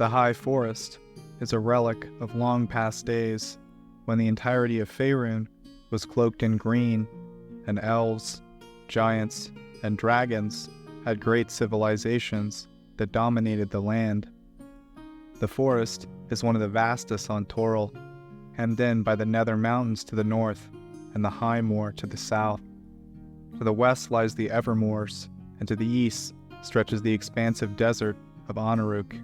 The High Forest is a relic of long past days when the entirety of Faerun was cloaked in green, and elves, giants, and dragons had great civilizations that dominated the land. The forest is one of the vastest on Toril, hemmed in by the Nether Mountains to the north and the High Moor to the south. To the west lies the Evermoors, and to the east stretches the expansive desert of Anaruk.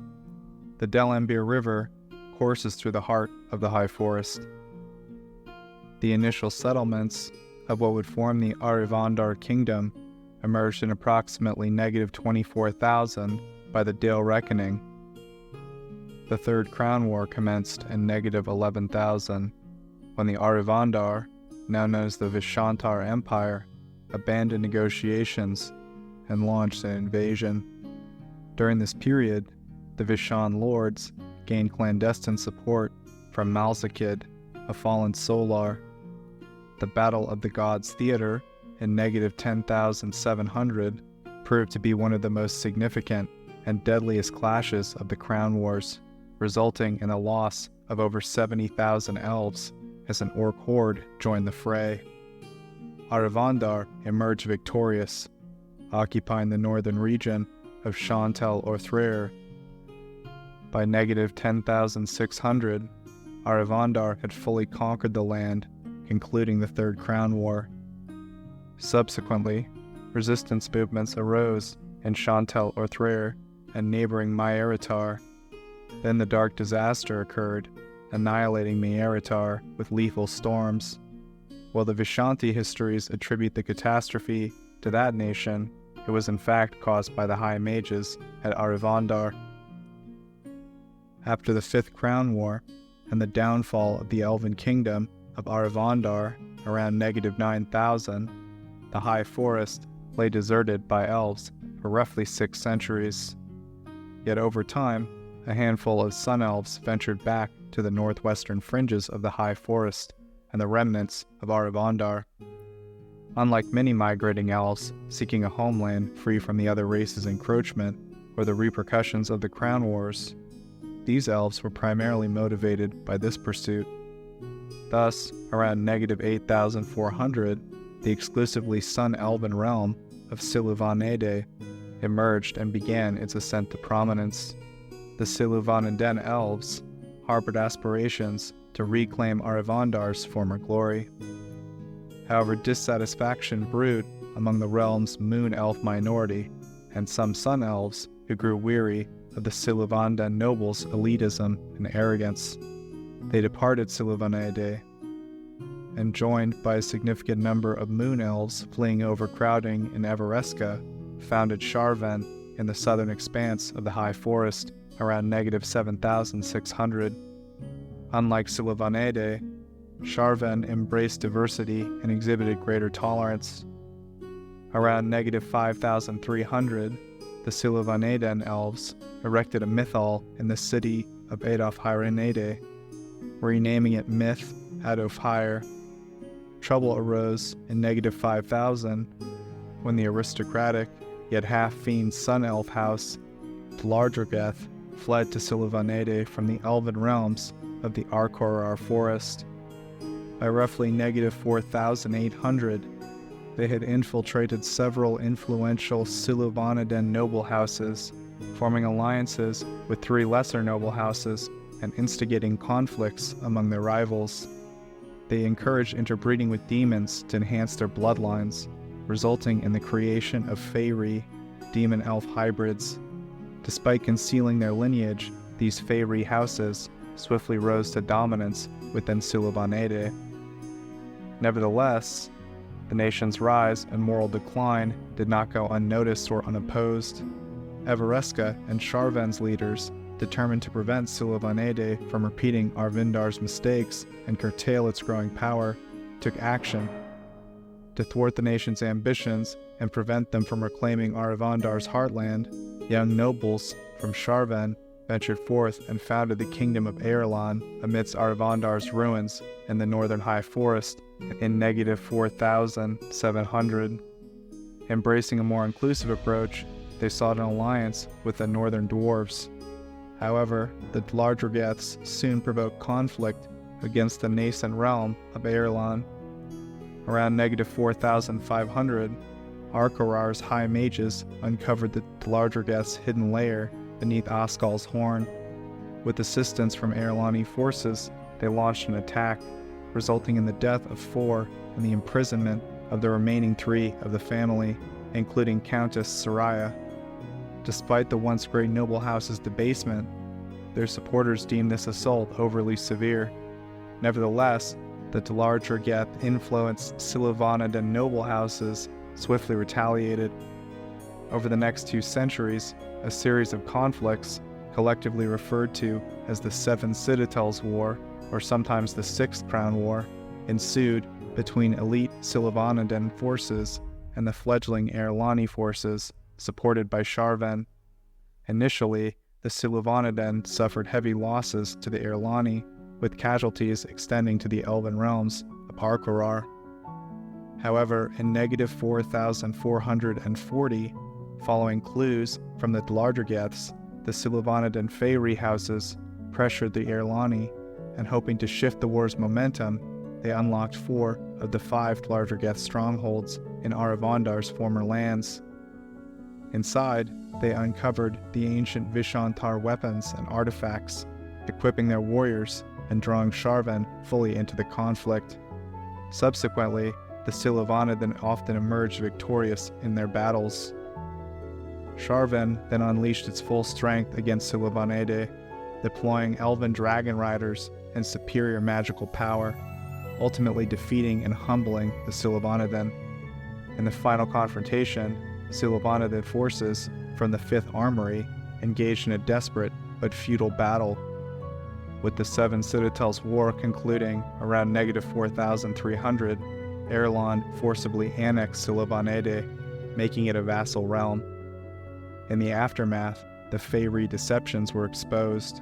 The Delambir River courses through the heart of the High Forest. The initial settlements of what would form the Arivandar Kingdom emerged in approximately -24,000 by the Dale reckoning. The Third Crown War commenced in -11,000, when the Arivandar, now known as the Vishantar Empire, abandoned negotiations and launched an invasion. During this period, the Vishan lords gained clandestine support from Malzakid, a fallen Solar. The Battle of the Gods Theater in -10,700 proved to be one of the most significant and deadliest clashes of the Crown Wars, resulting in a loss of over 70,000 elves as an orc horde joined the fray. Arivandar emerged victorious, occupying the northern region of Chantel Orthraer. By -10,600, Arivandar had fully conquered the land, concluding the Third Crown War. Subsequently, resistance movements arose in Chantel Orthraer and neighboring Myaritar. Then the Dark Disaster occurred, annihilating Myaritar with lethal storms. While the Vishanti histories attribute the catastrophe to that nation, it was in fact caused by the High Mages at Arivandar. After the Fifth Crown War and the downfall of the Elven Kingdom of Arivandar around -9,000, the High Forest lay deserted by elves for roughly 6 centuries. Yet over time, a handful of Sun Elves ventured back to the northwestern fringes of the High Forest and the remnants of Arivandar. Unlike many migrating elves seeking a homeland free from the other races' encroachment or the repercussions of the Crown Wars, these elves were primarily motivated by this pursuit. Thus, around -8,400, the exclusively Sun-Elven realm of Siluvanaide emerged and began its ascent to prominence. The Siluvanaden elves harbored aspirations to reclaim Arivandar's former glory. However, dissatisfaction brewed among the realm's Moon Elf minority and some Sun Elves who grew weary of the Siluvanaden nobles' elitism and arrogance. They departed Siluvanaide and, joined by a significant number of Moon Elves fleeing overcrowding in Everesca, founded Sharvan in the southern expanse of the High Forest around -7,600. Unlike Siluvanaide, Sharvan embraced diversity and exhibited greater tolerance. Around -5,300, the Siluvanaden elves erected a mythal in the city of Adolfheirenaide, renaming it Myth Adolfheire. Trouble arose in -5,000 when the aristocratic yet half-fiend Sun Elf house, Thlardrageth, fled to Siluvanaide from the elven realms of the Arkorar Forest. By roughly -4,800, they had infiltrated several influential Siluvanaden noble houses, forming alliances with 3 lesser noble houses and instigating conflicts among their rivals. They encouraged interbreeding with demons to enhance their bloodlines, resulting in the creation of Faerie, demon-elf hybrids. Despite concealing their lineage, these Faerie houses swiftly rose to dominance within Siluvanaide. Nevertheless, the nation's rise and moral decline did not go unnoticed or unopposed. Everesca and Sharvan's leaders, determined to prevent Siluvanaide from repeating Arvindar's mistakes and curtail its growing power, took action. To thwart the nation's ambitions and prevent them from reclaiming Arivandar's heartland, young nobles from Sharvan ventured forth and founded the Kingdom of Aerlan amidst Arivandar's ruins in the northern High Forest in -4,700. Embracing a more inclusive approach, they sought an alliance with the northern dwarves. However, the Dlardrageths soon provoked conflict against the nascent realm of Airlan. Around negative 4,500, Arkarar's high mages uncovered the Dlardrageth's hidden lair beneath Askal's horn. With assistance from Airlani forces, they launched an attack, resulting in the death of 4 and the imprisonment of the remaining 3 of the family, including Countess Soraya. Despite the once great noble house's debasement, their supporters deemed this assault overly severe. Nevertheless, the Dlardrageth influenced Silivanadan noble houses swiftly retaliated. Over the next 2 centuries, a series of conflicts, collectively referred to as the Seven Citadels War, or sometimes the Sixth Crown War, ensued between elite Silivanadan forces and the fledgling Airlani forces, supported by Sharvan. Initially, the Silivanadan suffered heavy losses to the Airlani, with casualties extending to the elven realms of Arkarar. However, in negative 4,440, following clues from the Dlardrageths, the Silivanadan Feyri houses pressured the Airlani, and hoping to shift the war's momentum, they unlocked 4 of the 5 Dlardrageth strongholds in Aravandar's former lands. Inside, they uncovered the ancient Vishantar weapons and artifacts, equipping their warriors and drawing Sharvan fully into the conflict. Subsequently, the Silivanadan often emerged victorious in their battles. Sharvan then unleashed its full strength against Silivanede, deploying elven dragon riders and superior magical power, ultimately defeating and humbling the Silivanadan. In the final confrontation, Silivanadan forces from the 5th Armory engaged in a desperate but futile battle, with the Seven Citadels War concluding around negative 4,300. Airlan forcibly annexed Silivanede, making it a vassal realm. In the aftermath, the Feyri deceptions were exposed.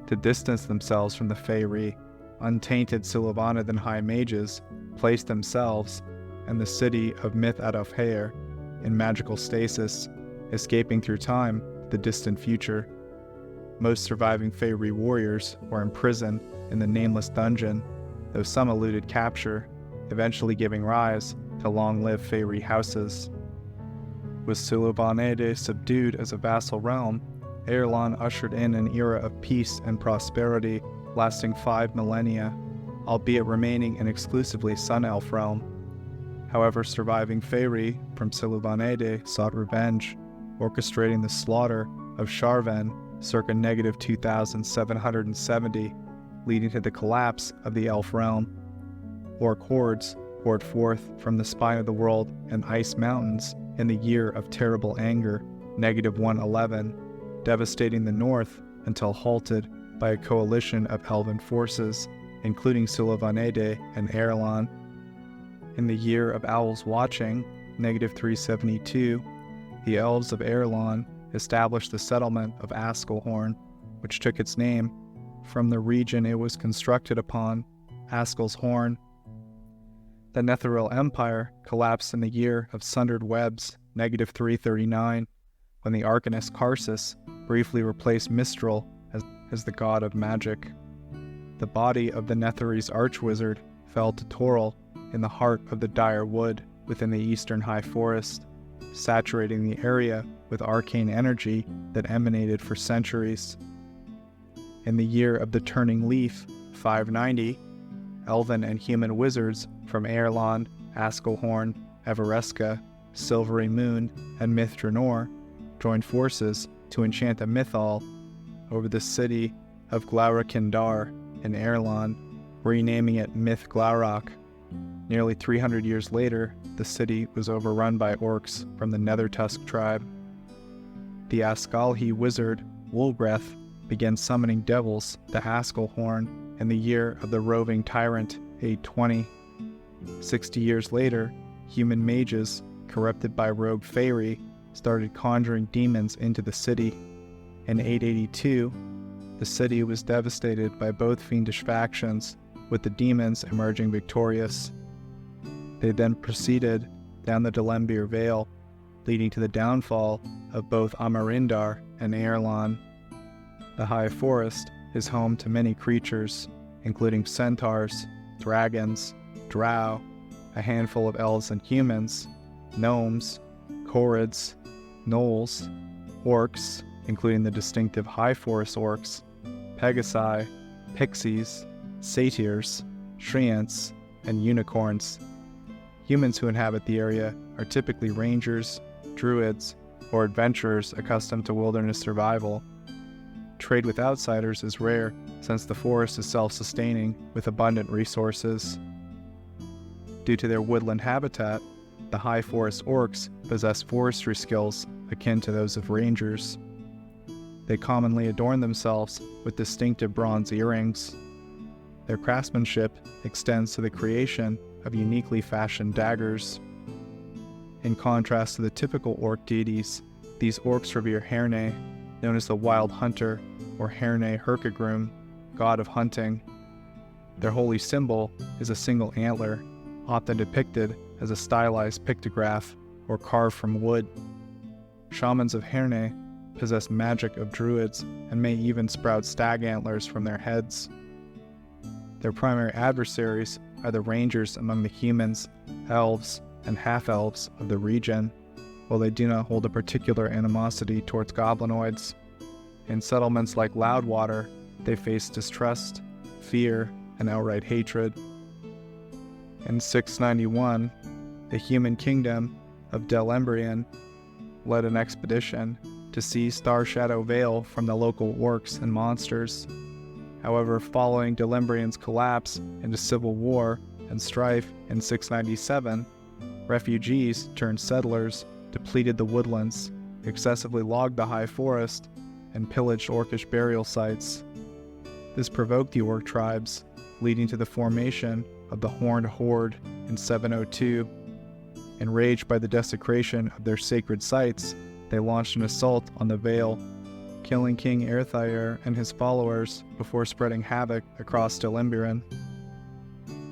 To distance themselves from the Feyri, untainted Silivanadan high mages placed themselves and the city of Myth Adolfheir in magical stasis, escaping through time to the distant future. Most surviving Feyri warriors were imprisoned in the nameless dungeon, though some eluded capture, eventually giving rise to long-lived Feyri houses. With Silivanede subdued as a vassal realm, Airlan ushered in an era of peace and prosperity lasting 5 millennia, albeit remaining an exclusively Sun Elf realm. However, surviving Feyri from Silivanede sought revenge, orchestrating the slaughter of Sharvan circa negative 2,770, leading to the collapse of the Elf realm. Orc hordes poured forth from the spine of the world and ice mountains in the year of terrible anger, negative 111, devastating the north until halted by a coalition of elven forces, including Silivanede and Airlan. In the year of Owl's Watching, negative 372, the elves of Airlan established the settlement of Askelhorn, which took its name from the region it was constructed upon, Askel's Horn. The Netheril Empire collapsed in the year of Sundered Webs, negative 339, when the Arcanist Karsus briefly replaced Mistral as the god of magic. The body of the Netherese Archwizard fell to Toril in the heart of the Dire Wood within the eastern High Forest, saturating the area with arcane energy that emanated for centuries. In the year of the Turning Leaf, 590, elven and human wizards from Airlan, Askelhorn, Evereska, Silvery Moon, and Myth Dranor joined forces to enchant a mythal over the city of Glaurakindar in Airlan, renaming it Myth Glaurak. Nearly 300 years later, the city was overrun by orcs from the Nethertusk tribe. The Askalhi wizard, Wulgreth, began summoning devils to Askelhorn in the year of the roving tyrant, 820. 60 years later, human mages, corrupted by rogue Feyri, started conjuring demons into the city. In 882, the city was devastated by both fiendish factions, with the demons emerging victorious. They then proceeded down the Dalembir Vale, leading to the downfall of both Amarindar and Airlan. The high forest is home to many creatures, including centaurs, dragons, drow, a handful of elves and humans, gnomes, chorids, gnolls, orcs, including the distinctive high forest orcs, pegasi, pixies, satyrs, treants, and unicorns. Humans who inhabit the area are typically rangers, druids, or adventurers accustomed to wilderness survival. Trade with outsiders is rare since the forest is self-sustaining with abundant resources. Due to their woodland habitat, the high forest orcs possess forestry skills akin to those of rangers. They commonly adorn themselves with distinctive bronze earrings. Their craftsmanship extends to the creation of uniquely fashioned daggers. In contrast to the typical orc deities, these orcs revere Herne, known as the Wild Hunter, or Herne Herkagrum, god of hunting. Their holy symbol is a single antler, often depicted as a stylized pictograph or carved from wood. Shamans of Herne possess magic of druids and may even sprout stag antlers from their heads. Their primary adversaries are the rangers among the humans, elves, and half-elves of the region, while they do not hold a particular animosity towards goblinoids. In settlements like Loudwater, they face distrust, fear, and outright hatred. In 691, the human kingdom of Delembrian led an expedition to seize Star Shadow Vale from the local orcs and monsters. However, following Delembrian's collapse into civil war and strife in 697, refugees turned settlers depleted the woodlands, excessively logged the high forest, and pillaged orcish burial sites. This provoked the orc tribes, leading to the formation of the Horned Horde in 702. Enraged by the desecration of their sacred sites, they launched an assault on the Vale, killing King Erthair and his followers before spreading havoc across Delembrian.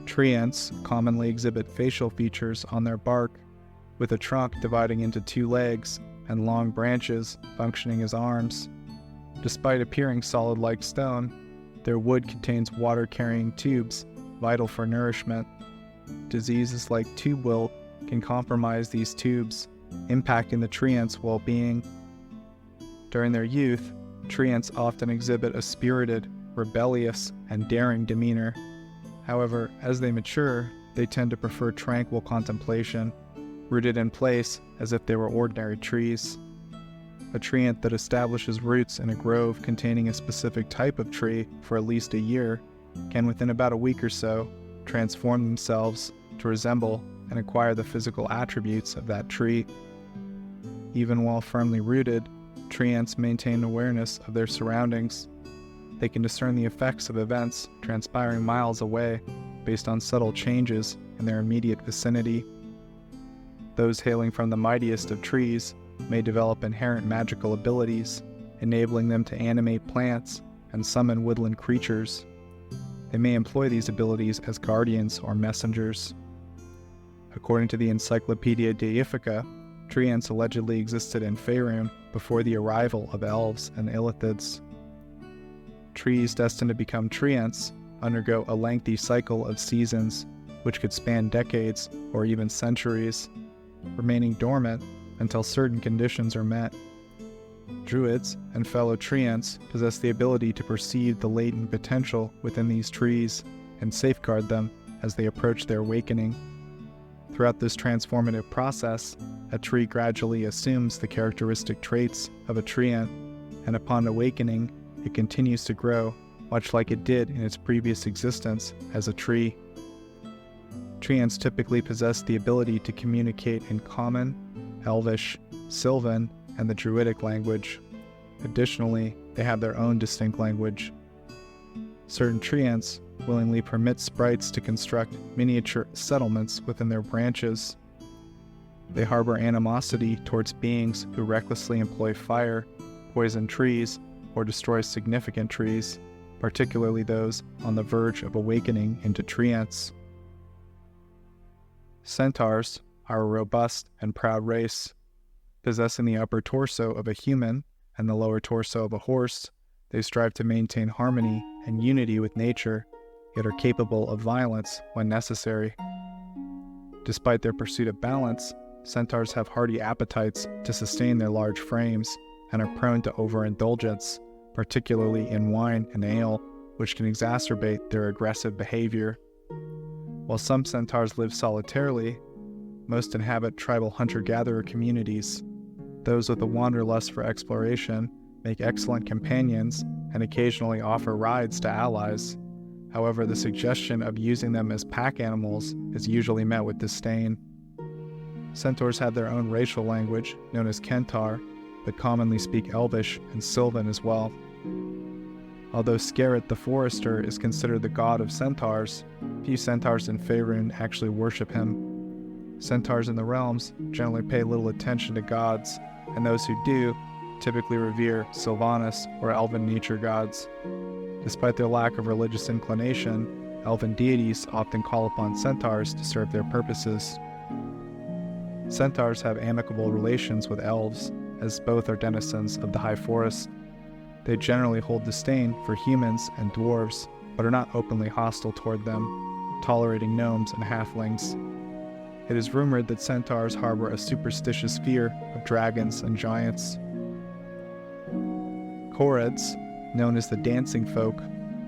Treants commonly exhibit facial features on their bark, with a trunk dividing into two legs and long branches functioning as arms. Despite appearing solid like stone, their wood contains water-carrying tubes, vital for nourishment. Diseases like tube wilt can compromise these tubes, impacting the treants' well-being. During their youth, treants often exhibit a spirited, rebellious, and daring demeanor. However, as they mature, they tend to prefer tranquil contemplation, rooted in place as if they were ordinary trees. A treant that establishes roots in a grove containing a specific type of tree for at least a year can, within about a week or so, transform themselves to resemble and acquire the physical attributes of that tree. Even while firmly rooted, treants maintain awareness of their surroundings. They can discern the effects of events transpiring miles away based on subtle changes in their immediate vicinity. Those hailing from the mightiest of trees may develop inherent magical abilities, enabling them to animate plants and summon woodland creatures. They may employ these abilities as guardians or messengers. According to the Encyclopedia Deifica, treants allegedly existed in Faerun before the arrival of elves and illithids. Trees destined to become treants undergo a lengthy cycle of seasons, which could span decades or even centuries, remaining dormant until certain conditions are met. Druids and fellow treants possess the ability to perceive the latent potential within these trees and safeguard them as they approach their awakening. Throughout this transformative process, a tree gradually assumes the characteristic traits of a treant, and upon awakening, it continues to grow, much like it did in its previous existence as a tree. Treants typically possess the ability to communicate in Common, Elvish, Sylvan, and the Druidic language. Additionally, they have their own distinct language. Certain treants willingly permit sprites to construct miniature settlements within their branches. They harbor animosity towards beings who recklessly employ fire, poison trees, or destroy significant trees, particularly those on the verge of awakening into treants. Centaurs are a robust and proud race. Possessing the upper torso of a human and the lower torso of a horse, They strive to maintain harmony and unity with nature, yet are capable of violence when necessary. Despite their pursuit of balance, centaurs have hearty appetites to sustain their large frames and are prone to overindulgence, particularly in wine and ale, which can exacerbate their aggressive behavior. While some centaurs live solitarily, most inhabit tribal hunter-gatherer communities. Those with a wanderlust for exploration make excellent companions and occasionally offer rides to allies. However, the suggestion of using them as pack animals is usually met with disdain. Centaurs have their own racial language, known as Kentar, but commonly speak Elvish and Sylvan as well. Although Skerrit the Forester is considered the god of centaurs, few centaurs in Faerun actually worship him. Centaurs in the realms generally pay little attention to gods, and those who do typically revere Sylvanus or elven nature gods. Despite their lack of religious inclination, elven deities often call upon centaurs to serve their purposes. Centaurs have amicable relations with elves, as both are denizens of the high forest. They generally hold disdain for humans and dwarves, but are not openly hostile toward them, tolerating gnomes and halflings. It is rumored that centaurs harbor a superstitious fear of dragons and giants. Chorids, known as the Dancing Folk,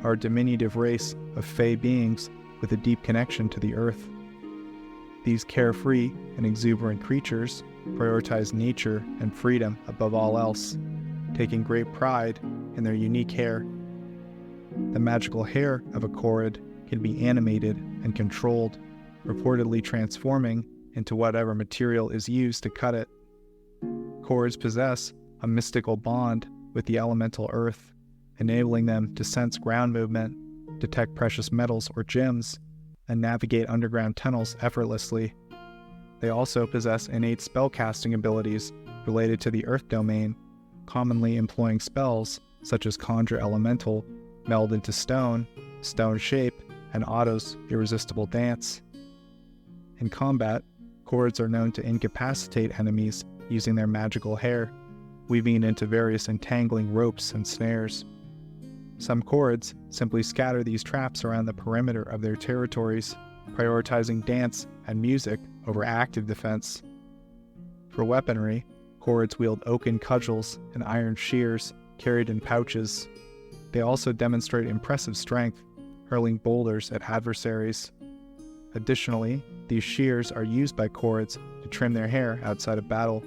are a diminutive race of fey beings with a deep connection to the earth. These carefree and exuberant creatures prioritize nature and freedom above all else, taking great pride in their unique hair. The magical hair of a chorid can be animated and controlled, reportedly transforming into whatever material is used to cut it. Chorids possess a mystical bond with the elemental earth, enabling them to sense ground movement, detect precious metals or gems, and navigate underground tunnels effortlessly. They also possess innate spellcasting abilities related to the earth domain, commonly employing spells such as Conjure Elemental, Meld into Stone, Stone Shape, and Otto's Irresistible Dance. In combat, chorids are known to incapacitate enemies using their magical hair, weaving it into various entangling ropes and snares. Some chorids simply scatter these traps around the perimeter of their territories, prioritizing dance and music over active defense. For weaponry, chorids wield oaken cudgels and iron shears carried in pouches. They also demonstrate impressive strength, hurling boulders at adversaries. Additionally, these shears are used by chorids to trim their hair outside of battle.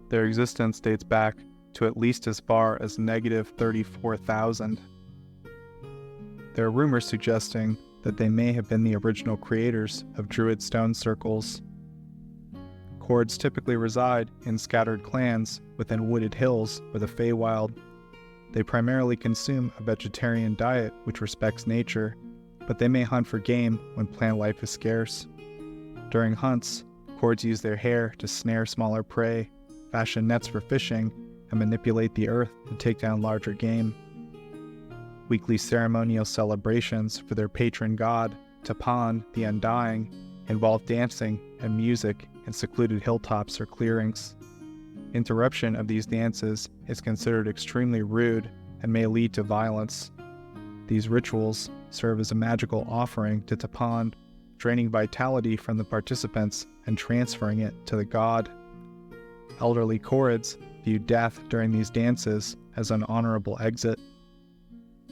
Their existence dates back to at least as far as negative 34,000. There are rumors suggesting that they may have been the original creators of druid stone circles. Chorids typically reside in scattered clans within wooded hills or the Feywild. They primarily consume a vegetarian diet which respects nature, but they may hunt for game when plant life is scarce. During hunts, chorids use their hair to snare smaller prey, fashion nets for fishing, and manipulate the earth to take down larger game. Weekly ceremonial celebrations for their patron god, Tapan the Undying, involve dancing and music in secluded hilltops or clearings. Interruption of these dances is considered extremely rude and may lead to violence. These rituals serve as a magical offering to Tapan, draining vitality from the participants and transferring it to the god. Elderly chorids view death during these dances as an honorable exit.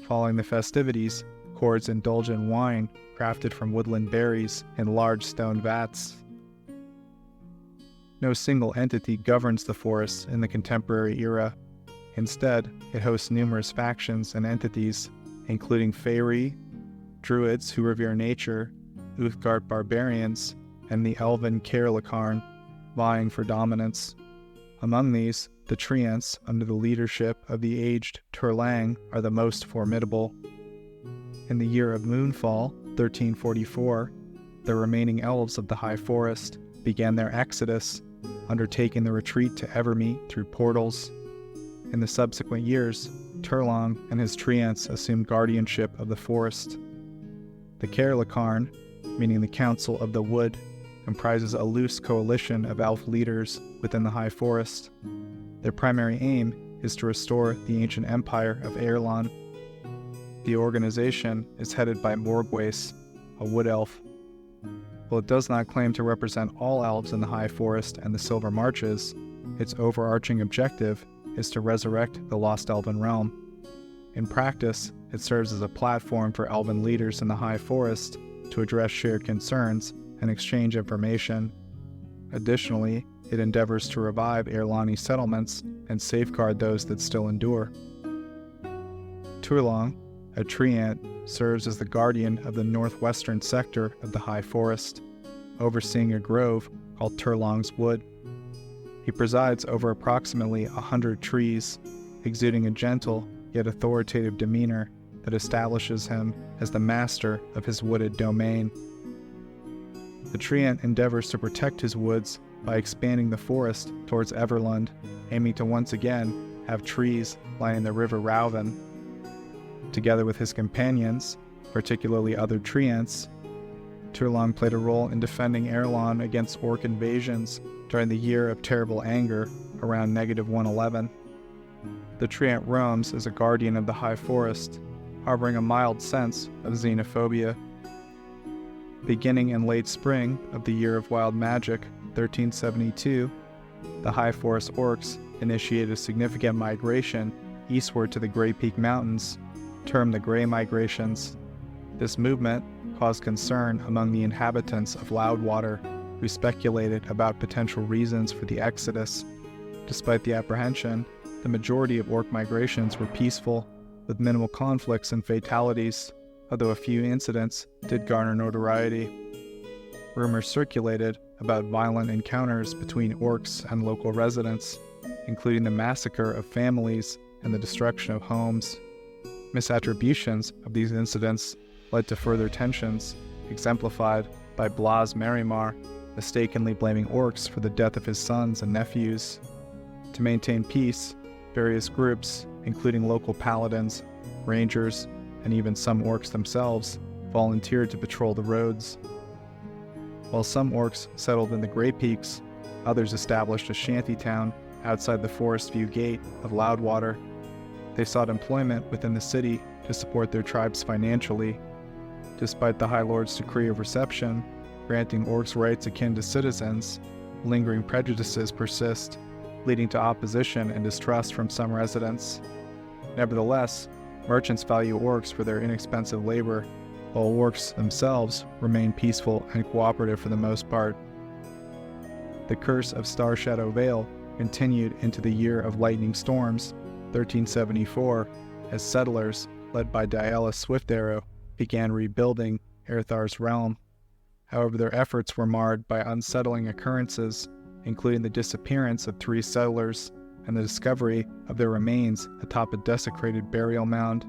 Following the festivities, chorids indulge in wine crafted from woodland berries in large stone vats. No single entity governs the forest in the contemporary era. Instead, it hosts numerous factions and entities, including Faerie, druids who revere nature, Uthgardt barbarians, and the elven Caerlacarn, vying for dominance. Among these, the Treants, under the leadership of the aged Turlang, are the most formidable. In the year of Moonfall, 1344, the remaining elves of the High Forest began their exodus, undertaking the retreat to Evermeet through portals. In the subsequent years, Turlang and his Treants assumed guardianship of the forest. The Caerlacarn, meaning the Council of the Wood, comprises a loose coalition of elf leaders within the High Forest. Their primary aim is to restore the ancient empire of Airlan. The organization is headed by Morgwace, a wood elf. While it does not claim to represent all elves in the High Forest and the Silver Marches, its overarching objective is to resurrect the lost elven realm. In practice, it serves as a platform for elven leaders in the High Forest to address shared concerns and exchange information. Additionally, it endeavors to revive Airlani settlements and safeguard those that still endure. Turlong, a tree ant, serves as the guardian of the northwestern sector of the High Forest, overseeing a grove called Turlong's Wood. He presides over approximately 100 trees, exuding a gentle yet authoritative demeanor that establishes him as the master of his wooded domain. The tree ant endeavors to protect his woods by expanding the forest towards Everlund, aiming to once again have trees lining the river Rauven. Together with his companions, particularly other tree ants, Turlong played a role in defending Airlan against orc invasions during the Year of Terrible Anger around -111. The tree ant roams as a guardian of the High Forest, harboring a mild sense of xenophobia. Beginning in late spring of the Year of Wild Magic, 1372, the High Forest orcs initiated a significant migration eastward to the Grey Peak Mountains, termed the Grey Migrations. This movement caused concern among the inhabitants of Loudwater, who speculated about potential reasons for the exodus. Despite the apprehension, the majority of orc migrations were peaceful, with minimal conflicts and fatalities, although a few incidents did garner notoriety. Rumors circulated about violent encounters between orcs and local residents, including the massacre of families and the destruction of homes. Misattributions of these incidents led to further tensions, exemplified by Blas Marimar mistakenly blaming orcs for the death of his sons and nephews. To maintain peace, various groups, including local paladins, rangers, and even some orcs themselves, volunteered to patrol the roads. While some orcs settled in the Grey Peaks, others established a shantytown outside the Forest View Gate of Loudwater. They sought employment within the city to support their tribes financially. Despite the High Lord's decree of reception, granting orcs rights akin to citizens, lingering prejudices persist, leading to opposition and distrust from some residents. Nevertheless, merchants value orcs for their inexpensive labor, while orcs themselves remain peaceful and cooperative for the most part. The curse of Star Shadow Vale continued into the Year of Lightning Storms, 1374, as settlers, led by Dialis Swiftarrow, began rebuilding Erthar's realm. However, their efforts were marred by unsettling occurrences, including the disappearance of 3 settlers and the discovery of their remains atop a desecrated burial mound.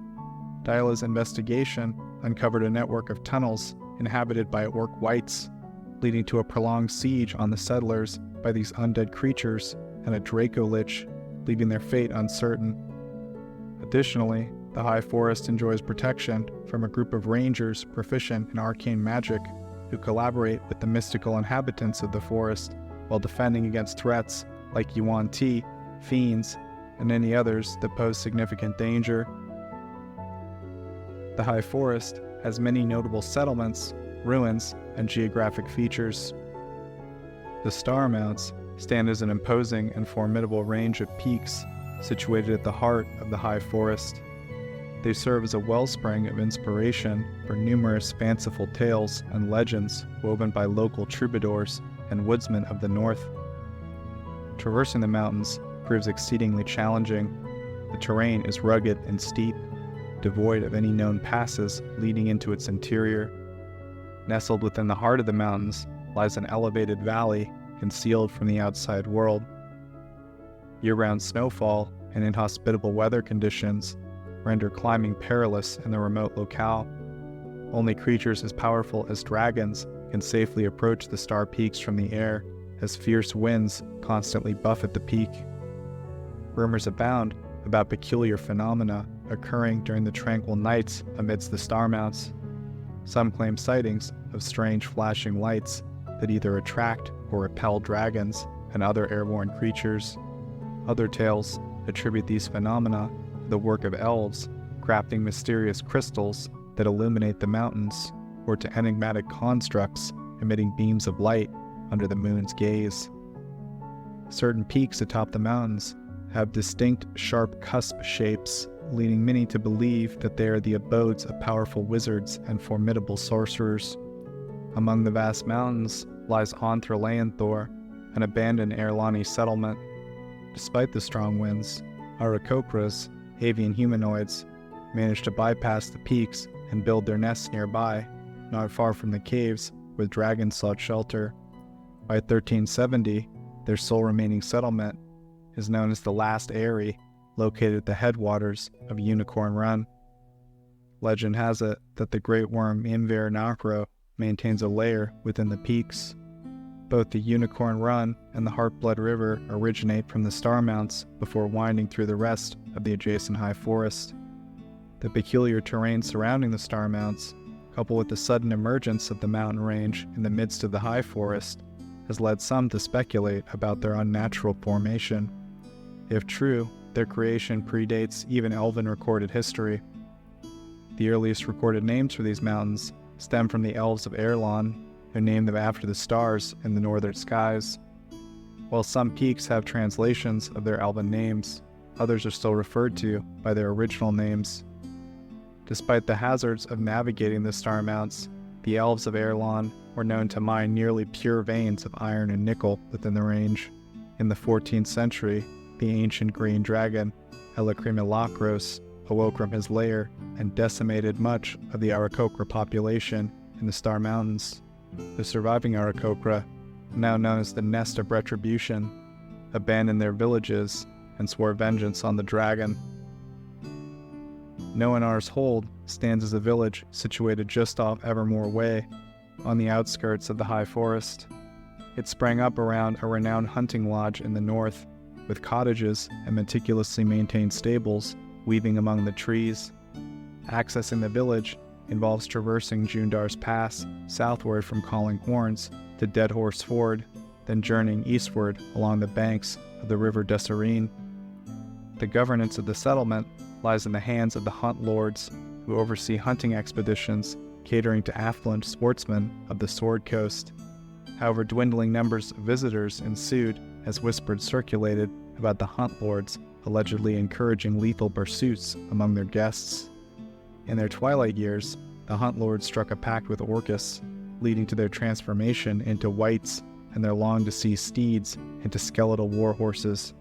Diala's investigation uncovered a network of tunnels inhabited by orc wights, leading to a prolonged siege on the settlers by these undead creatures and a Draco Lich, leaving their fate uncertain. Additionally, the High Forest enjoys protection from a group of rangers proficient in arcane magic who collaborate with the mystical inhabitants of the forest while defending against threats like Yuan Ti, fiends, and any others that pose significant danger. The High Forest has many notable settlements, ruins, and geographic features. The Star Mounts stand as an imposing and formidable range of peaks situated at the heart of the High Forest. They serve as a wellspring of inspiration for numerous fanciful tales and legends woven by local troubadours and woodsmen of the north. Traversing the mountains proves exceedingly challenging. The terrain is rugged and steep, devoid of any known passes leading into its interior. Nestled within the heart of the mountains lies an elevated valley concealed from the outside world. Year-round snowfall and inhospitable weather conditions render climbing perilous in the remote locale. Only creatures as powerful as dragons can safely approach the star peaks from the air, as fierce winds constantly buffet the peak. Rumors abound about peculiar phenomena occurring during the tranquil nights amidst the star mounts. Some claim sightings of strange flashing lights that either attract or repel dragons and other airborne creatures. Other tales attribute these phenomena to the work of elves, crafting mysterious crystals that illuminate the mountains, or to enigmatic constructs emitting beams of light under the moon's gaze. Certain peaks atop the mountains have distinct, sharp cusp shapes, leading many to believe that they are the abodes of powerful wizards and formidable sorcerers. Among the vast mountains lies Onthra, an abandoned Erlani settlement. Despite the strong winds, Aarakocras, avian humanoids, managed to bypass the peaks and build their nests nearby, not far from the caves where dragons sought shelter. By 1370, their sole remaining settlement is known as the Last Eyrie, located at the headwaters of Unicorn Run. Legend has it that the great worm Imver Nakro maintains a lair within the peaks. Both the Unicorn Run and the Heartblood River originate from the Star Mounts before winding through the rest of the adjacent high forest. The peculiar terrain surrounding the Star Mounts, coupled with the sudden emergence of the mountain range in the midst of the high forest, has led some to speculate about their unnatural formation. If true, their creation predates even Elven recorded history. The earliest recorded names for these mountains stem from the elves of Erlon, who named them after the stars in the northern skies. While some peaks have translations of their Elven names, others are still referred to by their original names. Despite the hazards of navigating the Star Mounts, the elves of Erlon were known to mine nearly pure veins of iron and nickel within the range. In the 14th century, the ancient green dragon, Elacrimelacros, awoke from his lair and decimated much of the Aarakocra population in the Star Mountains. The surviving Aarakocra, now known as the Nest of Retribution, abandoned their villages and swore vengeance on the dragon. Noanar's Hold stands as a village situated just off Evermore Way, on the outskirts of the high forest. It sprang up around a renowned hunting lodge in the north, with cottages and meticulously maintained stables weaving among the trees. Accessing the village involves traversing Jundar's Pass southward from Calling Horns to Dead Horse Ford, then journeying eastward along the banks of the River Desserine. The governance of the settlement lies in the hands of the Hunt Lords, who oversee hunting expeditions catering to affluent sportsmen of the Sword Coast. However, dwindling numbers of visitors ensued as whispers circulated about the Hunt Lords allegedly encouraging lethal pursuits among their guests. In their twilight years, the Hunt Lords struck a pact with Orcus, leading to their transformation into wights and their long-deceased steeds into skeletal war horses.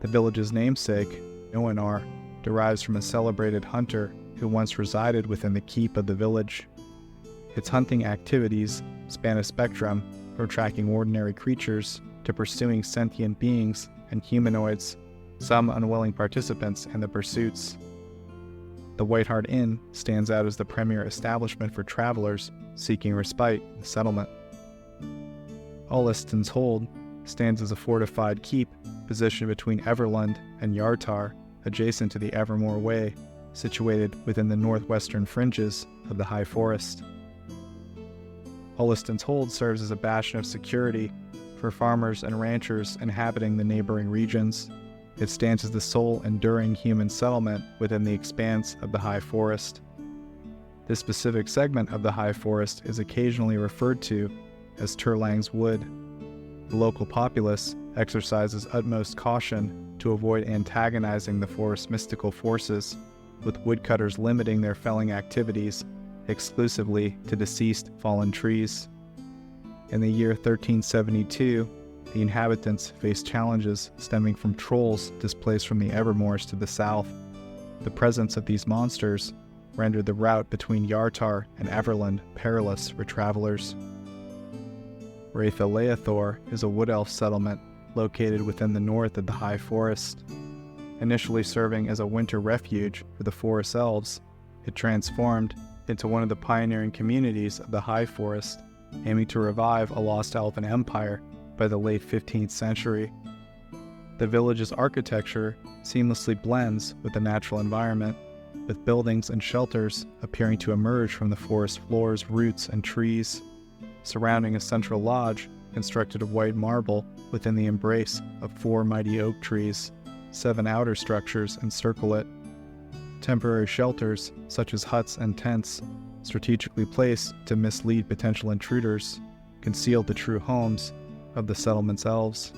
The village's namesake, Noanar, derives from a celebrated hunter who once resided within the keep of the village. Its hunting activities span a spectrum from tracking ordinary creatures to pursuing sentient beings and humanoids, some unwilling participants in the pursuits. The White Hart Inn stands out as the premier establishment for travelers seeking respite in the settlement. Olliston's Hold stands as a fortified keep positioned between Everlund and Yartar, adjacent to the Evermore Way, situated within the northwestern fringes of the high forest. Olliston's Hold serves as a bastion of security for farmers and ranchers inhabiting the neighboring regions. It stands as the sole enduring human settlement within the expanse of the high forest. This specific segment of the high forest is occasionally referred to as Turlang's Wood. The local populace exercises utmost caution to avoid antagonizing the forest's mystical forces, with woodcutters limiting their felling activities exclusively to deceased fallen trees. In the year 1372, the inhabitants faced challenges stemming from trolls displaced from the Evermoors to the south. The presence of these monsters rendered the route between Yartar and Everland perilous for travelers. Raitha Leathor is a wood elf settlement located within the north of the high forest. Initially serving as a winter refuge for the forest elves, it transformed into one of the pioneering communities of the high forest, aiming to revive a lost elven empire by the late 15th century. The village's architecture seamlessly blends with the natural environment, with buildings and shelters appearing to emerge from the forest floor's roots and trees, surrounding a central lodge constructed of white marble within the embrace of 4 mighty oak trees, 7 outer structures encircle it. Temporary shelters, such as huts and tents, strategically placed to mislead potential intruders, conceal the true homes of the settlement's elves.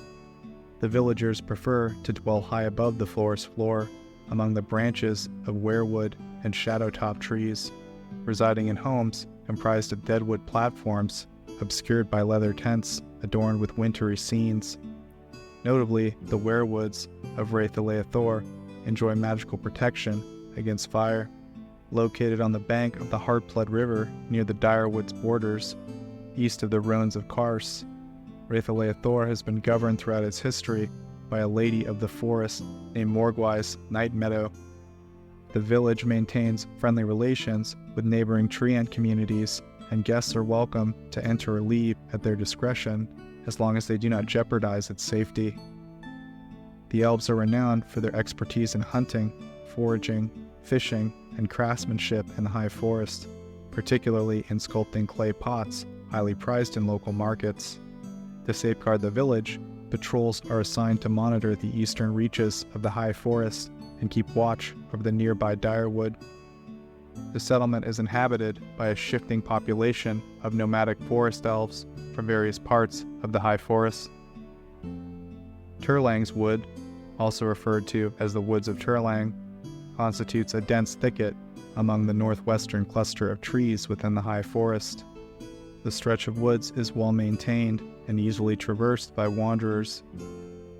The villagers prefer to dwell high above the forest floor, among the branches of weirwood and shadow-top trees, residing in homes comprised of deadwood platforms obscured by leather tents adorned with wintry scenes. Notably, the weirwoods of Raithaleathor enjoy magical protection against fire. Located on the bank of the Heartblood River near the Direwoods borders, east of the ruins of Kars, Raithaleathor has been governed throughout its history by a lady of the forest named Morgwise Nightmeadow. The village maintains friendly relations with neighboring treant communities, and guests are welcome to enter or leave at their discretion as long as they do not jeopardize its safety. The elves are renowned for their expertise in hunting, foraging, fishing, and craftsmanship in the high forest, particularly in sculpting clay pots, highly prized in local markets. To safeguard the village, patrols are assigned to monitor the eastern reaches of the high forest and keep watch over the nearby Direwood. The settlement is inhabited by a shifting population of nomadic forest elves from various parts of the high forest. Turlang's Wood, also referred to as the Woods of Turlang, constitutes a dense thicket among the northwestern cluster of trees within the high forest. The stretch of woods is well maintained and easily traversed by wanderers.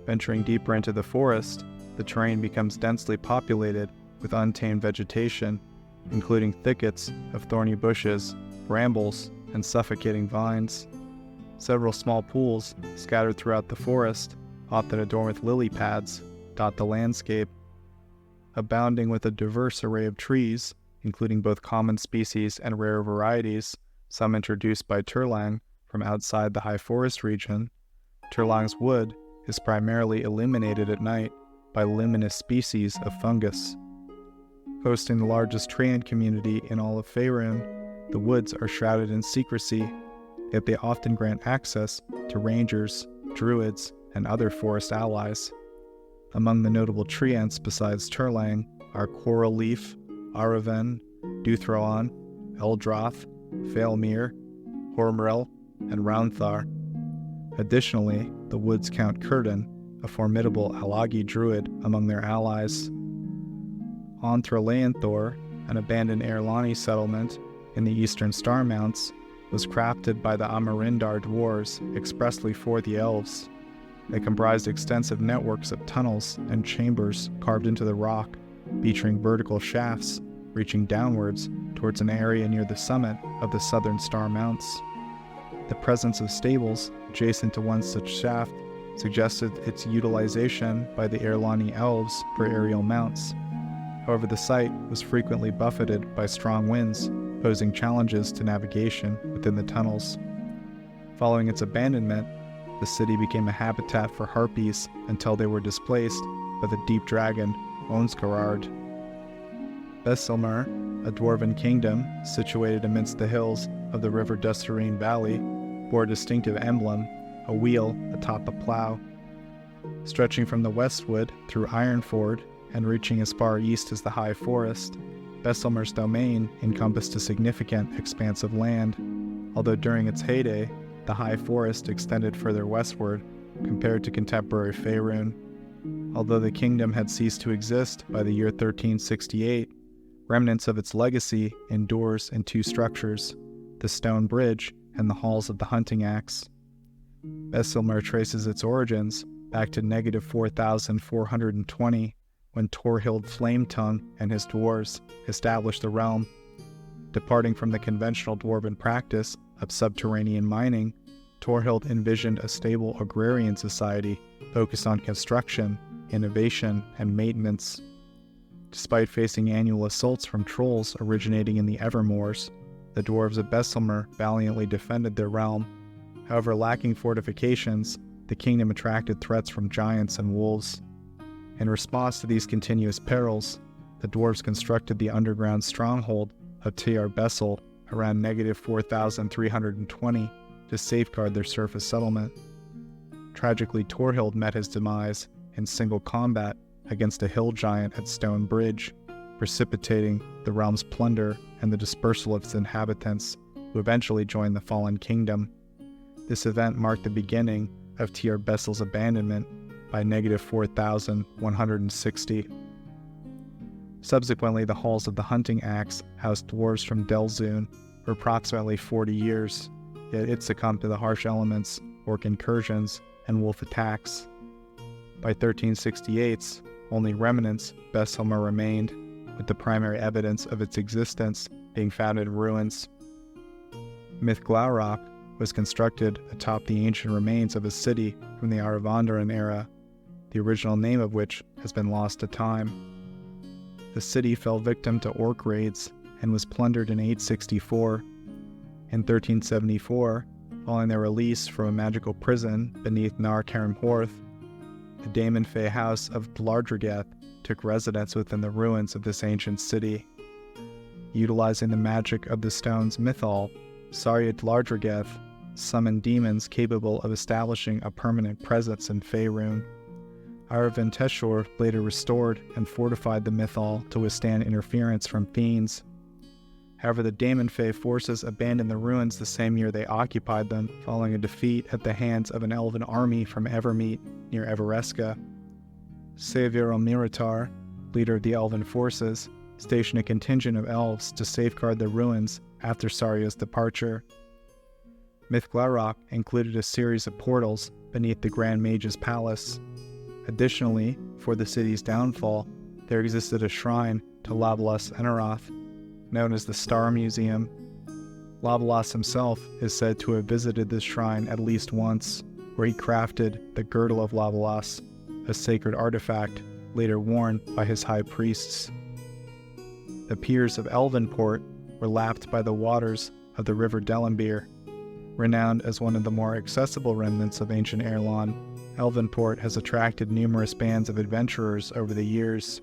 Venturing deeper into the forest, the terrain becomes densely populated with untamed vegetation, including thickets of thorny bushes, brambles, and suffocating vines. Several small pools scattered throughout the forest, often adorned with lily pads, dot the landscape. Abounding with a diverse array of trees, including both common species and rare varieties, some introduced by Turlang from outside the high forest region, Turlang's Wood is primarily illuminated at night by luminous species of fungus. Hosting the largest treant community in all of Faerun, the woods are shrouded in secrecy, yet they often grant access to rangers, druids, and other forest allies. Among the notable treants besides Turlang are Coral Leaf, Araven, Duthroan, Eldroth, Faelmir, Hormrel, and Roundthar. Additionally, the woods count Curdon, a formidable Alagi druid, among their allies. Ontralaenthor, an abandoned Erlani settlement in the eastern Star Mounts, was crafted by the Amarindar dwarves expressly for the elves. They comprised extensive networks of tunnels and chambers carved into the rock, featuring vertical shafts reaching downwards towards an area near the summit of the southern Star Mounts. The presence of stables adjacent to one such shaft suggested its utilization by the Erlani elves for aerial mounts. However, the site was frequently buffeted by strong winds, posing challenges to navigation within the tunnels. Following its abandonment, the city became a habitat for harpies until they were displaced by the deep dragon Onskarard. Besselmer, a dwarven kingdom situated amidst the hills of the River Dustarine Valley, bore a distinctive emblem, a wheel atop a plow. Stretching from the westwood through Ironford and reaching as far east as the High Forest, Besselmer's domain encompassed a significant expanse of land, although during its heyday, the High Forest extended further westward compared to contemporary Faerun. Although the kingdom had ceased to exist by the year 1368, remnants of its legacy endures in two structures, the stone bridge and the halls of the hunting axe. Besselmer traces its origins back to negative 4,420, when Torhild Flametongue and his dwarves established the realm. Departing from the conventional dwarven practice of subterranean mining, Torhild envisioned a stable agrarian society focused on construction, innovation, and maintenance. Despite facing annual assaults from trolls originating in the Evermoors, the dwarves of Besselmer valiantly defended their realm. However, lacking fortifications, the kingdom attracted threats from giants and wolves. In response to these continuous perils, the dwarves constructed the underground stronghold of Tear Bessel around negative 4,320 to safeguard their surface settlement. Tragically, Torhild met his demise in single combat against a hill giant at Stone Bridge, precipitating the realm's plunder and the dispersal of its inhabitants, who eventually joined the fallen kingdom. This event marked the beginning of Tyr Bessel's abandonment by negative 4,160. Subsequently, the halls of the hunting axe housed dwarves from Delzoon for approximately 40 years, yet it succumbed to the harsh elements, orc incursions, and wolf attacks. By 1368, only remnants of Besselmer remained, with the primary evidence of its existence being found in ruins. Mythglaurok was constructed atop the ancient remains of a city from the Aravandaran era, the original name of which has been lost to time. The city fell victim to orc raids and was plundered in 864. In 1374, following their release from a magical prison beneath Nar Karimhorth, the Daemon Fae house of Dlardragath took residence within the ruins of this ancient city. Utilizing the magic of the stone's mythal, Saria Dlardragath summoned demons capable of establishing a permanent presence in Faerun. Aravanteshur later restored and fortified the mythal to withstand interference from fiends. However, the Daemon Fae forces abandoned the ruins the same year they occupied them, following a defeat at the hands of an elven army from Evermeet near Evereska. Sevirel Miritar, leader of the elven forces, stationed a contingent of elves to safeguard the ruins after Saria's departure. Mythglaurok included a series of portals beneath the Grand Mage's palace. Additionally, for the city's downfall, there existed a shrine to Lavalas Enaroth, known as the Star Museum. Lavalas himself is said to have visited this shrine at least once, where he crafted the Girdle of Lavalas, a sacred artifact later worn by his high priests. The piers of Elvenport were lapped by the waters of the River Delambir. Renowned as one of the more accessible remnants of ancient Erlon, Elvenport has attracted numerous bands of adventurers over the years.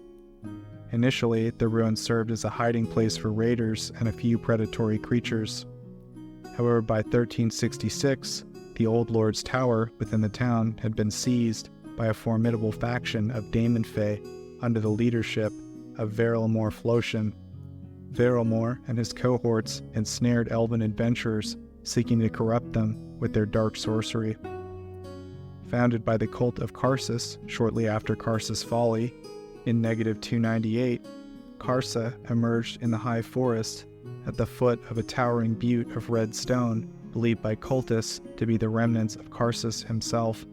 Initially, the ruins served as a hiding place for raiders and a few predatory creatures. However, by 1366, the Old Lord's Tower within the town had been seized by a formidable faction of Daemon Fae under the leadership of Verilmor Flotian. Verilmor and his cohorts ensnared elven adventurers seeking to corrupt them with their dark sorcery. Founded by the cult of Karsus shortly after Karsus' folly, in negative 298, Karsa emerged in the high forest at the foot of a towering butte of red stone believed by cultists to be the remnants of Karsus himself.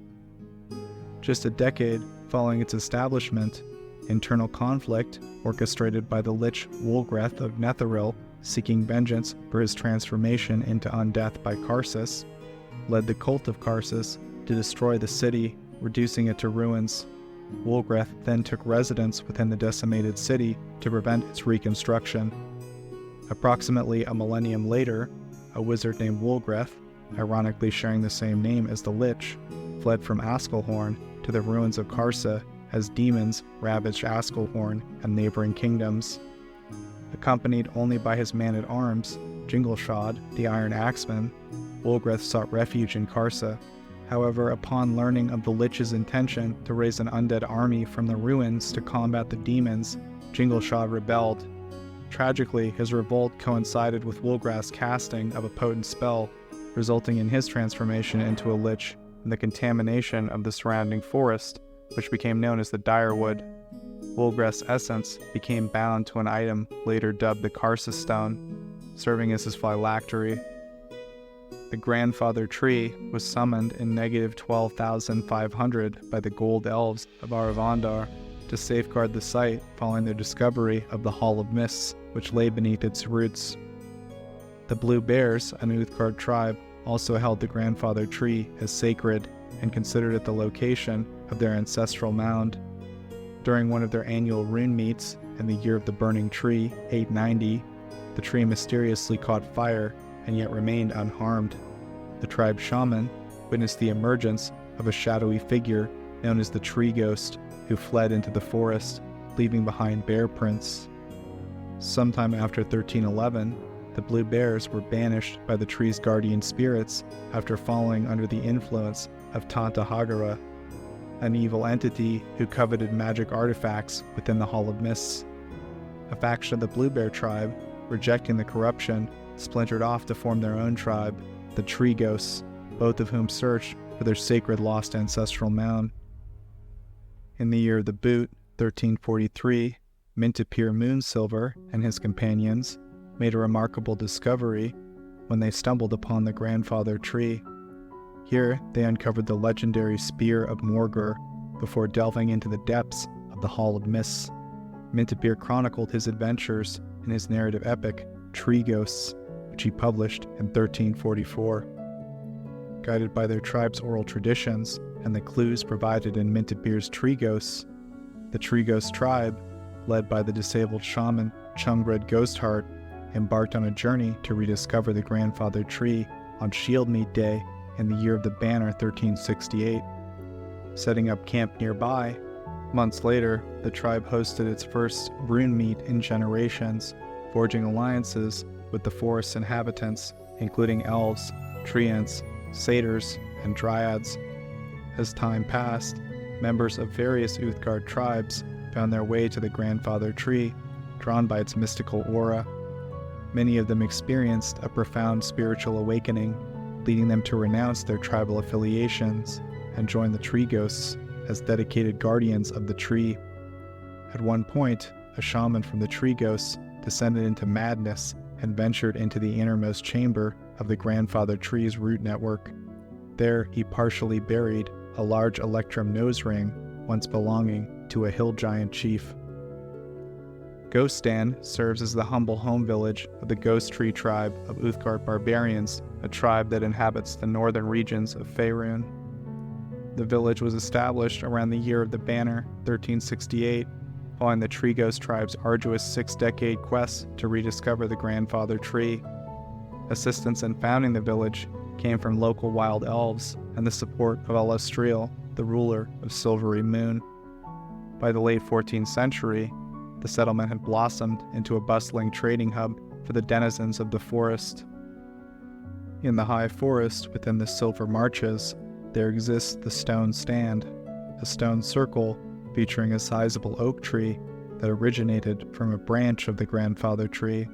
Just a decade following its establishment, internal conflict, orchestrated by the Lich Wulgreth of Netheril seeking vengeance for his transformation into undeath by Karsus, led the cult of Karsus to destroy the city, reducing it to ruins. Wulgreth then took residence within the decimated city to prevent its reconstruction. Approximately a millennium later, a wizard named Wulgreth, ironically sharing the same name as the Lich, fled from Askelhorn to the ruins of Karsa as demons ravaged Askelhorn and neighboring kingdoms. Accompanied only by his man-at-arms, Jingleshod, the Iron Axeman, Wulgreth sought refuge in Karsa. However, upon learning of the Lich's intention to raise an undead army from the ruins to combat the demons, Jingleshod rebelled. Tragically, his revolt coincided with Wulgreth's casting of a potent spell, resulting in his transformation into a Lich and the contamination of the surrounding forest, which became known as the Direwood. Wulgreth's essence became bound to an item later dubbed the Karsus Stone, serving as his phylactery. The Grandfather Tree was summoned in negative 12,500 by the Gold Elves of Aravandar to safeguard the site following their discovery of the Hall of Mists, which lay beneath its roots. The Blue Bears, an Uthgard tribe, also held the Grandfather Tree as sacred and considered it the location of their ancestral mound. During one of their annual rune meets in the year of the Burning Tree, 890, the tree mysteriously caught fire and yet remained unharmed. The tribe shaman witnessed the emergence of a shadowy figure known as the Tree Ghost, who fled into the forest, leaving behind bear prints. Sometime after 1311, the Blue Bears were banished by the tree's guardian spirits after falling under the influence of Tanta Hagara. an evil entity who coveted magic artifacts within the Hall of Mists. A faction of the Blue Bear tribe, rejecting the corruption, splintered off to form their own tribe, the Tree Ghosts, both of whom searched for their sacred lost ancestral mound. In the year of the Boot, 1343, Mintipir Moonsilver and his companions made a remarkable discovery when they stumbled upon the grandfather tree. Here they uncovered the legendary Spear of Morgur before delving into the depths of the Hall of Mists. Mintipir chronicled his adventures in his narrative epic, Tree Ghosts, which he published in 1344. Guided by their tribe's oral traditions and the clues provided in Mintipir's Tree Ghosts, the Tree Ghost tribe, led by the disabled shaman Chungred Ghostheart, embarked on a journey to rediscover the grandfather tree on Shield Meet Day in the year of the Banner 1368. Setting up camp nearby, months later, the tribe hosted its first rune meet in generations, forging alliances with the forest's inhabitants, including elves, treants, satyrs, and dryads. As time passed, members of various Uthgard tribes found their way to the grandfather tree, drawn by its mystical aura. Many of them experienced a profound spiritual awakening, leading them to renounce their tribal affiliations and join the Tree Ghosts as dedicated guardians of the tree. At one point, a shaman from the Tree Ghosts descended into madness and ventured into the innermost chamber of the grandfather tree's root network. There he partially buried a large electrum nose ring once belonging to a hill giant chief. Ghostan serves as the humble home village of the Ghost Tree tribe of Uthgard barbarians, a tribe that inhabits the northern regions of Faerun. The village was established around the year of the Banner, 1368, following the Tree Ghost tribe's arduous 6-decade quest to rediscover the grandfather tree. Assistance in founding the village came from local wild elves and the support of Elestriel, the ruler of Silvery Moon. By the late 14th century, the settlement had blossomed into a bustling trading hub for the denizens of the forest. In the high forest within the Silver Marches, there exists the Stone Stand, a stone circle featuring a sizable oak tree that originated from a branch of the grandfather tree.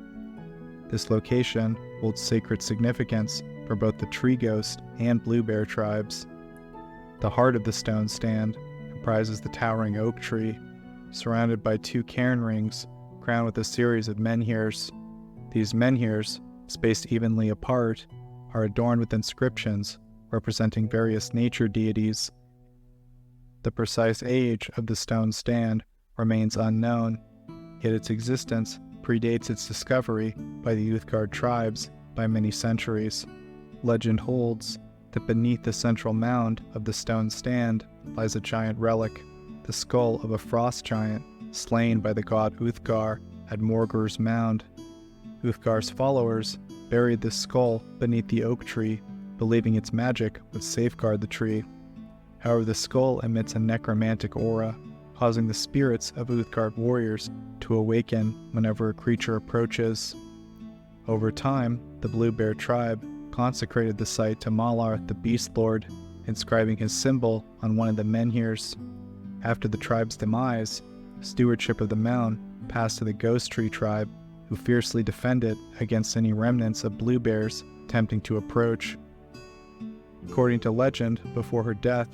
This location holds sacred significance for both the Tree Ghost and Blue Bear tribes. The heart of the Stone Stand comprises the towering oak tree, surrounded by 2 cairn rings crowned with a series of menhirs. These menhirs, spaced evenly apart, are adorned with inscriptions representing various nature deities. The precise age of the Stone Stand remains unknown, yet its existence predates its discovery by the Uthgard tribes by many centuries. Legend holds that beneath the central mound of the Stone Stand lies a giant relic, the skull of a frost giant slain by the god Uthgar at Morgur's mound. Uthgar's followers buried this skull beneath the oak tree, believing its magic would safeguard the tree. However, the skull emits a necromantic aura, causing the spirits of Uthgard warriors to awaken whenever a creature approaches. Over time, the Blue Bear tribe consecrated the site to Malar the Beast Lord, inscribing his symbol on one of the menhirs. After the tribe's demise, stewardship of the mound passed to the Ghost Tree tribe, who fiercely defended against any remnants of blue bears attempting to approach. According to legend, before her death,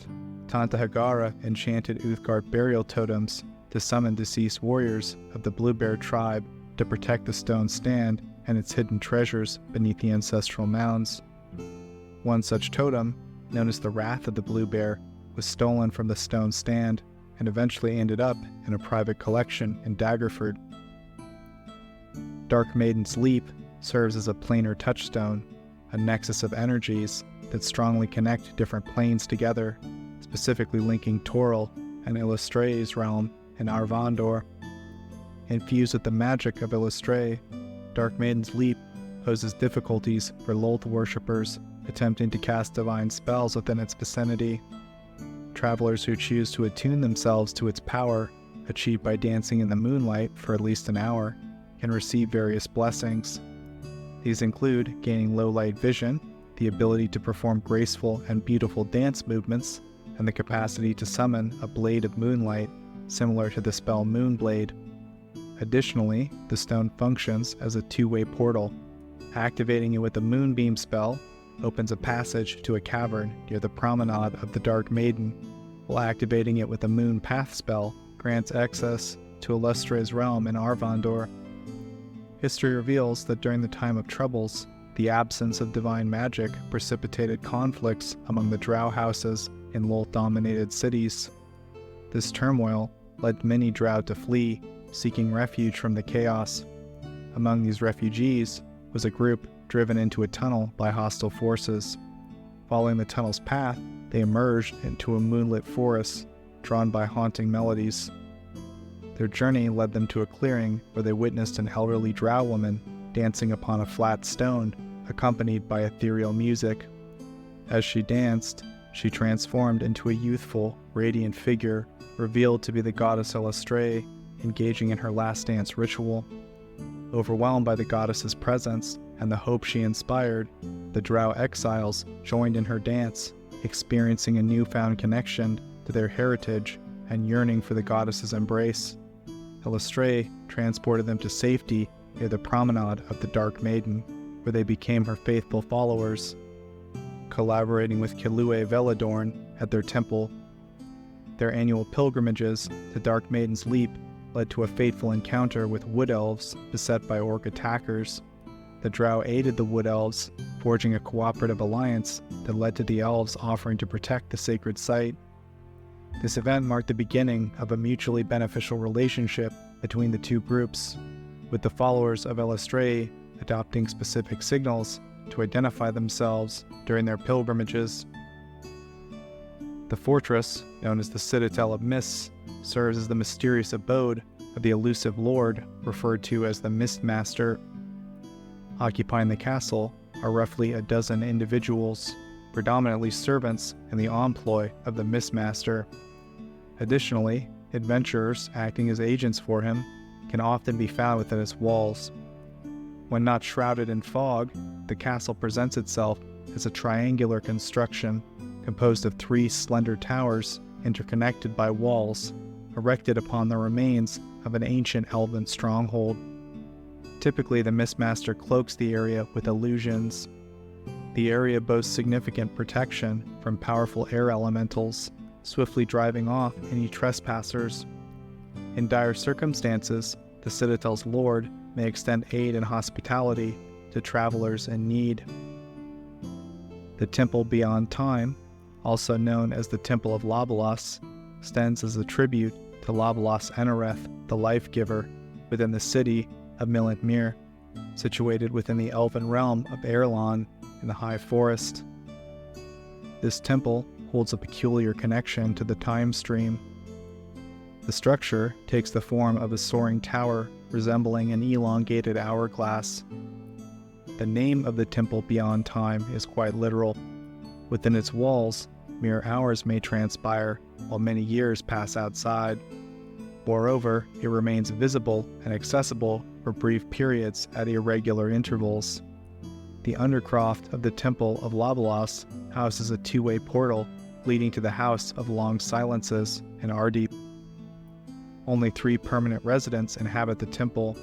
Tanta Hagara enchanted Uthgard burial totems to summon deceased warriors of the Blue Bear tribe to protect the Stone Stand and its hidden treasures beneath the ancestral mounds. One such totem, known as the Wrath of the Blue Bear, was stolen from the Stone Stand and eventually ended up in a private collection in Daggerford. Dark Maiden's Leap serves as a planar touchstone, a nexus of energies that strongly connect different planes together, specifically linking Toril and Illustre's realm in Arvandor. Infused with the magic of Illustre, Dark Maiden's Leap poses difficulties for Lolth worshippers attempting to cast divine spells within its vicinity. Travelers who choose to attune themselves to its power, achieved by dancing in the moonlight for at least an hour, can receive various blessings. These include gaining low-light vision, the ability to perform graceful and beautiful dance movements, and the capacity to summon a blade of moonlight similar to the spell Moonblade. Additionally, the stone functions as a two-way portal. Activating it with a Moonbeam spell opens a passage to a cavern near the promenade of the Dark Maiden, while activating it with a Moon Path spell grants access to Illustre's realm in Arvandor. History reveals that during the time of troubles, the absence of divine magic precipitated conflicts among the drow houses in Lolth-dominated cities. This turmoil led many drow to flee, seeking refuge from the chaos. Among these refugees was a group driven into a tunnel by hostile forces. Following the tunnel's path, they emerged into a moonlit forest, drawn by haunting melodies. Their journey led them to a clearing where they witnessed an elderly drow woman dancing upon a flat stone, accompanied by ethereal music. As she danced, she transformed into a youthful, radiant figure, revealed to be the goddess Illustre, engaging in her last dance ritual. Overwhelmed by the goddess's presence and the hope she inspired, the drow exiles joined in her dance, experiencing a newfound connection to their heritage and yearning for the goddess's embrace. Illustre transported them to safety near the promenade of the Dark Maiden, where they became her faithful followers, collaborating with Kilue Veladorn at their temple. Their annual pilgrimages to Dark Maiden's Leap led to a fateful encounter with wood elves beset by orc attackers. The drow aided the wood elves, forging a cooperative alliance that led to the elves offering to protect the sacred site. This event marked the beginning of a mutually beneficial relationship between the two groups, with the followers of Illustre adopting specific signals to identify themselves during their pilgrimages. The fortress, known as the Citadel of Mists, serves as the mysterious abode of the elusive lord referred to as the Mistmaster. Occupying the castle are roughly a dozen individuals, predominantly servants in the employ of the Mistmaster. Additionally, adventurers acting as agents for him can often be found within its walls. When not shrouded in fog, the castle presents itself as a triangular construction composed of 3 slender towers interconnected by walls, erected upon the remains of an ancient elven stronghold. Typically, the Mistmaster cloaks the area with illusions. The area boasts significant protection from powerful air elementals, swiftly driving off any trespassers. In dire circumstances, the Citadel's lord may extend aid and hospitality to travelers in need. The Temple Beyond Time, also known as the Temple of Labalas, stands as a tribute to Labalas Enereth, the Life-Giver, within the city of Milantmere, situated within the elven realm of Erlon in the High Forest. This temple holds a peculiar connection to the time stream. The structure takes the form of a soaring tower resembling an elongated hourglass. The name of the Temple Beyond Time is quite literal. Within its walls, mere hours may transpire, while many years pass outside. Moreover, it remains visible and accessible for brief periods at irregular intervals. The undercroft of the Temple of Labalas houses a two-way portal leading to the House of Long Silences in Ardeep. Only 3 permanent residents inhabit the temple: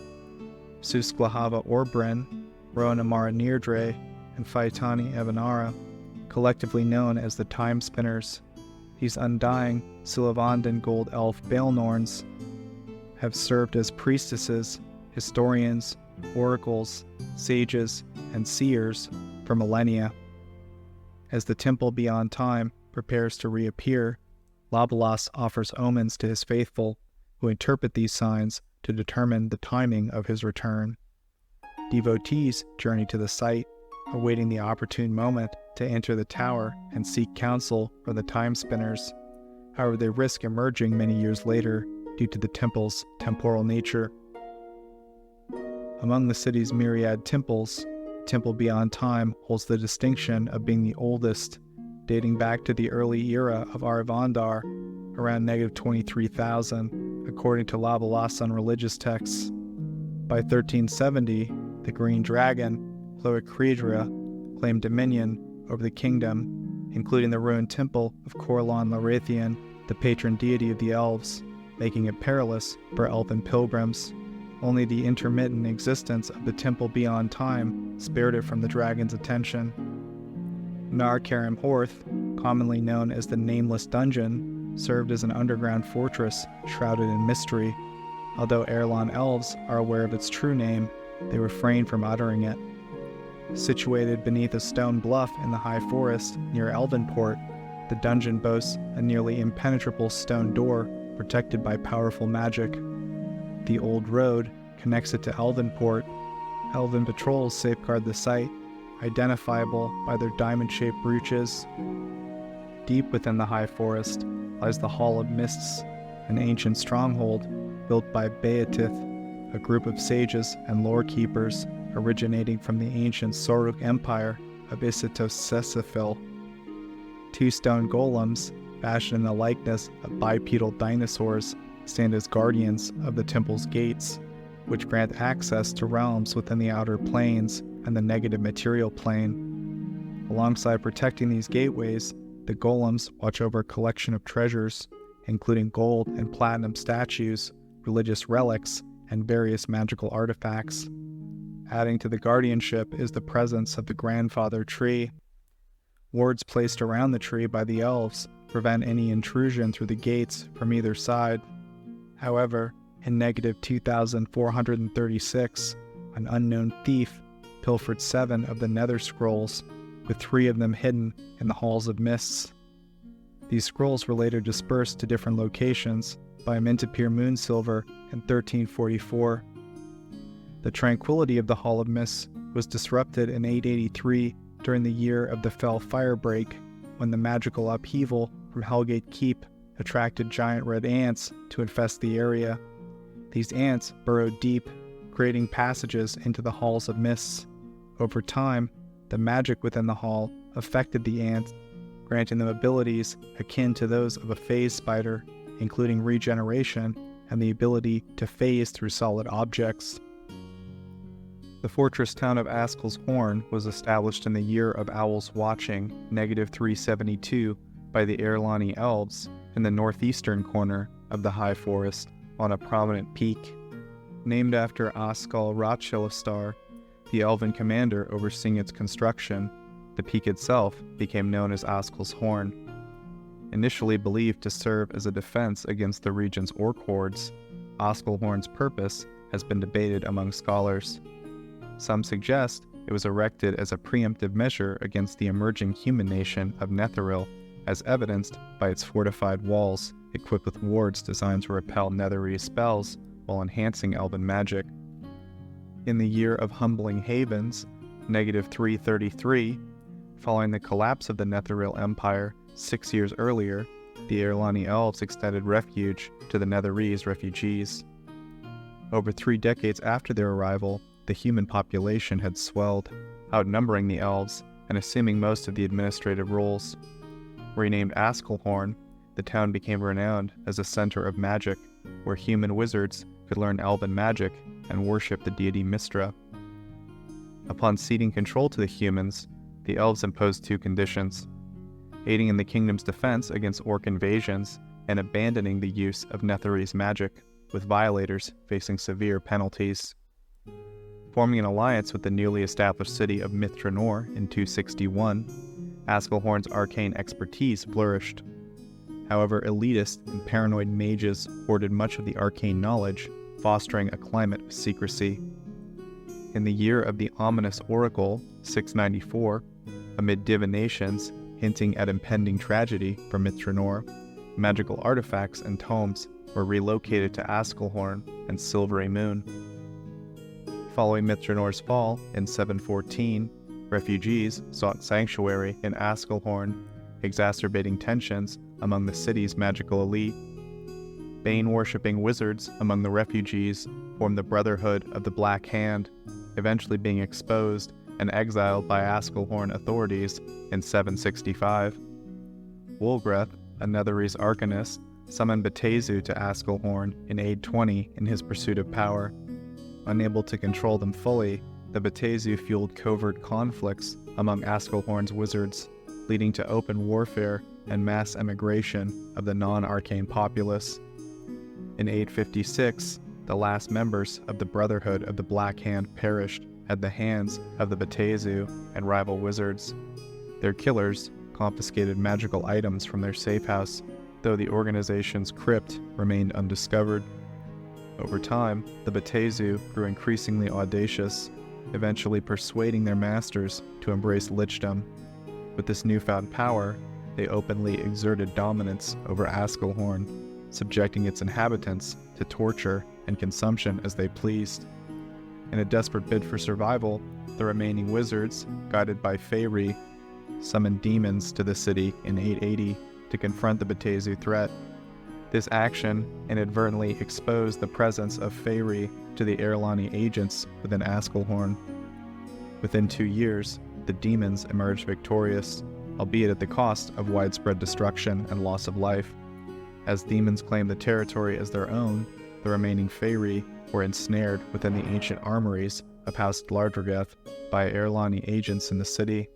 Susklahava Orbren, Rona Mara Nirdre, and Phaetani Evanara, collectively known as the Time Spinners. These undying Silavandan gold elf Baelnorns have served as priestesses, historians, oracles, sages, and seers for millennia. As the Temple Beyond Time prepares to reappear, Labalas offers omens to his faithful, who interpret these signs to determine the timing of his return. Devotees journey to the site, awaiting the opportune moment to enter the tower and seek counsel from the Time Spinners. However, they risk emerging many years later due to the temple's temporal nature. Among the city's myriad temples, Temple Beyond Time holds the distinction of being the oldest, dating back to the early era of Arvandar, around -23,000, according to Labalasan religious texts. By 1370, the Green Dragon, Cloacridra, claimed dominion over the kingdom, including the ruined temple of Corlon Larathian, the patron deity of the elves, making it perilous for elven pilgrims. Only the intermittent existence of the temple beyond time spared it from the dragon's attention. Nar Karim Horth, commonly known as the Nameless Dungeon, served as an underground fortress shrouded in mystery. Although Erlon elves are aware of its true name, they refrain from uttering it. Situated beneath a stone bluff in the high forest near Elvenport, the dungeon boasts a nearly impenetrable stone door protected by powerful magic. The old road connects it to Elvenport. Elven patrols safeguard the site, identifiable by their diamond-shaped brooches. Deep within the high forest lies the Hall of Mists, an ancient stronghold built by Beatith, a group of sages and lore keepers originating from the ancient Soruk Empire of Isitosesafil. Two stone golems, fashioned in the likeness of bipedal dinosaurs, stand as guardians of the temple's gates, which grant access to realms within the outer planes and the negative material plane. Alongside protecting these gateways, the golems watch over a collection of treasures, including gold and platinum statues, religious relics, and various magical artifacts. Adding to the guardianship is the presence of the grandfather tree. Wards placed around the tree by the elves prevent any intrusion through the gates from either side. However, in negative 2436, an unknown thief pilfered 7 of the nether scrolls, with 3 of them hidden in the Halls of Mists. These scrolls were later dispersed to different locations by Mintapir Moonsilver in 1344. The tranquility of the Hall of Mists was disrupted in 883 during the year of the Fell Firebreak, when the magical upheaval from Hellgate Keep attracted giant red ants to infest the area. These ants burrowed deep, creating passages into the Halls of Mists. Over time, the magic within the hall affected the ants, granting them abilities akin to those of a phase spider, including regeneration and the ability to phase through solid objects. The fortress town of Askel's Horn was established in the year of Owl's Watching, negative 372, by the Erlani elves in the northeastern corner of the high forest on a prominent peak. Named after Askal Ratchelastar, the elven commander overseeing its construction, the peak itself became known as Askel's Horn. Initially believed to serve as a defense against the region's orc hordes, Askelhorn's purpose has been debated among scholars. Some suggest it was erected as a preemptive measure against the emerging human nation of Netheril, as evidenced by its fortified walls equipped with wards designed to repel Netherese spells while enhancing elven magic. In the year of Humbling Havens, negative 333, following the collapse of the Netheril Empire 6 years earlier, the Erlani elves extended refuge to the Netherese refugees. Over 3 decades after their arrival, the human population had swelled, outnumbering the elves and assuming most of the administrative roles. Renamed Askelhorn, the town became renowned as a center of magic, where human wizards could learn elven magic and worship the deity Mistra. Upon ceding control to the humans, the elves imposed 2 conditions: aiding in the kingdom's defense against orc invasions and abandoning the use of Netherese magic, with violators facing severe penalties. Forming an alliance with the newly established city of Mithranor in 261, Askelhorn's arcane expertise flourished. However, elitist and paranoid mages hoarded much of the arcane knowledge, fostering a climate of secrecy. In the year of the ominous oracle, 694, amid divinations hinting at impending tragedy for Mithranor, magical artifacts and tomes were relocated to Askelhorn and Silvery Moon. Following Mithranor's fall in 714, refugees sought sanctuary in Askelhorn, exacerbating tensions among the city's magical elite. Bane-worshipping wizards among the refugees formed the Brotherhood of the Black Hand, eventually being exposed and exiled by Askelhorn authorities in 765. Wulgreth, a Netherese arcanist, summoned Batezu to Askelhorn in 820 in his pursuit of power. Unable to control them fully, the Batezu fueled covert conflicts among Askelhorn's wizards, leading to open warfare and mass emigration of the non-arcane populace. In 856, the last members of the Brotherhood of the Black Hand perished at the hands of the Batezu and rival wizards. Their killers confiscated magical items from their safe house, though the organization's crypt remained undiscovered. Over time, the Batezu grew increasingly audacious, eventually persuading their masters to embrace lichdom. With this newfound power, they openly exerted dominance over Askelhorn, subjecting its inhabitants to torture and consumption as they pleased. In a desperate bid for survival, the remaining wizards, guided by Feyre, summoned demons to the city in 880 to confront the Batezu threat. This action inadvertently exposed the presence of Feyre to the Erlani agents within Askelhorn. Within 2 years, the demons emerged victorious, albeit at the cost of widespread destruction and loss of life. As demons claimed the territory as their own, the remaining Feyre were ensnared within the ancient armories of House Glardregeth by Erlani agents in the city.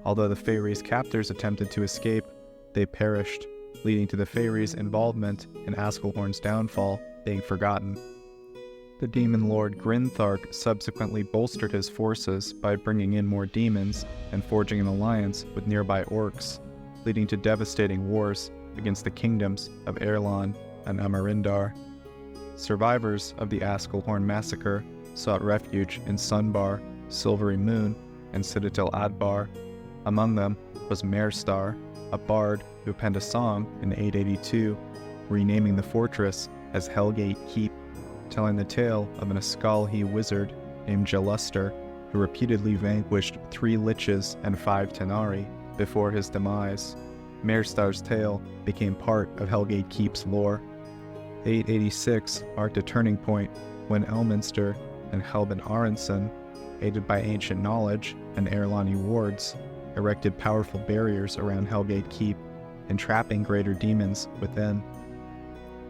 Although the Feyre's captors attempted to escape, they perished, leading to the Feyre's involvement in Askelhorn's downfall being forgotten. The demon lord Grinthark subsequently bolstered his forces by bringing in more demons and forging an alliance with nearby orcs, leading to devastating wars against the kingdoms of Erlan and Amarindar. Survivors of the Askelhorn massacre sought refuge in Sunbar, Silvery Moon, and Citadel Adbar. Among them was Merstar, a bard who penned a song in 882, renaming the fortress as Hellgate Keep, telling the tale of an Askalhi wizard named Jaluster who repeatedly vanquished 3 liches and 5 Tenari before his demise. Merstar's tale became part of Hellgate Keep's lore. 886 marked a turning point when Elminster and Helben Aronson, aided by ancient knowledge and Erlani wards, erected powerful barriers around Hellgate Keep, entrapping greater demons within.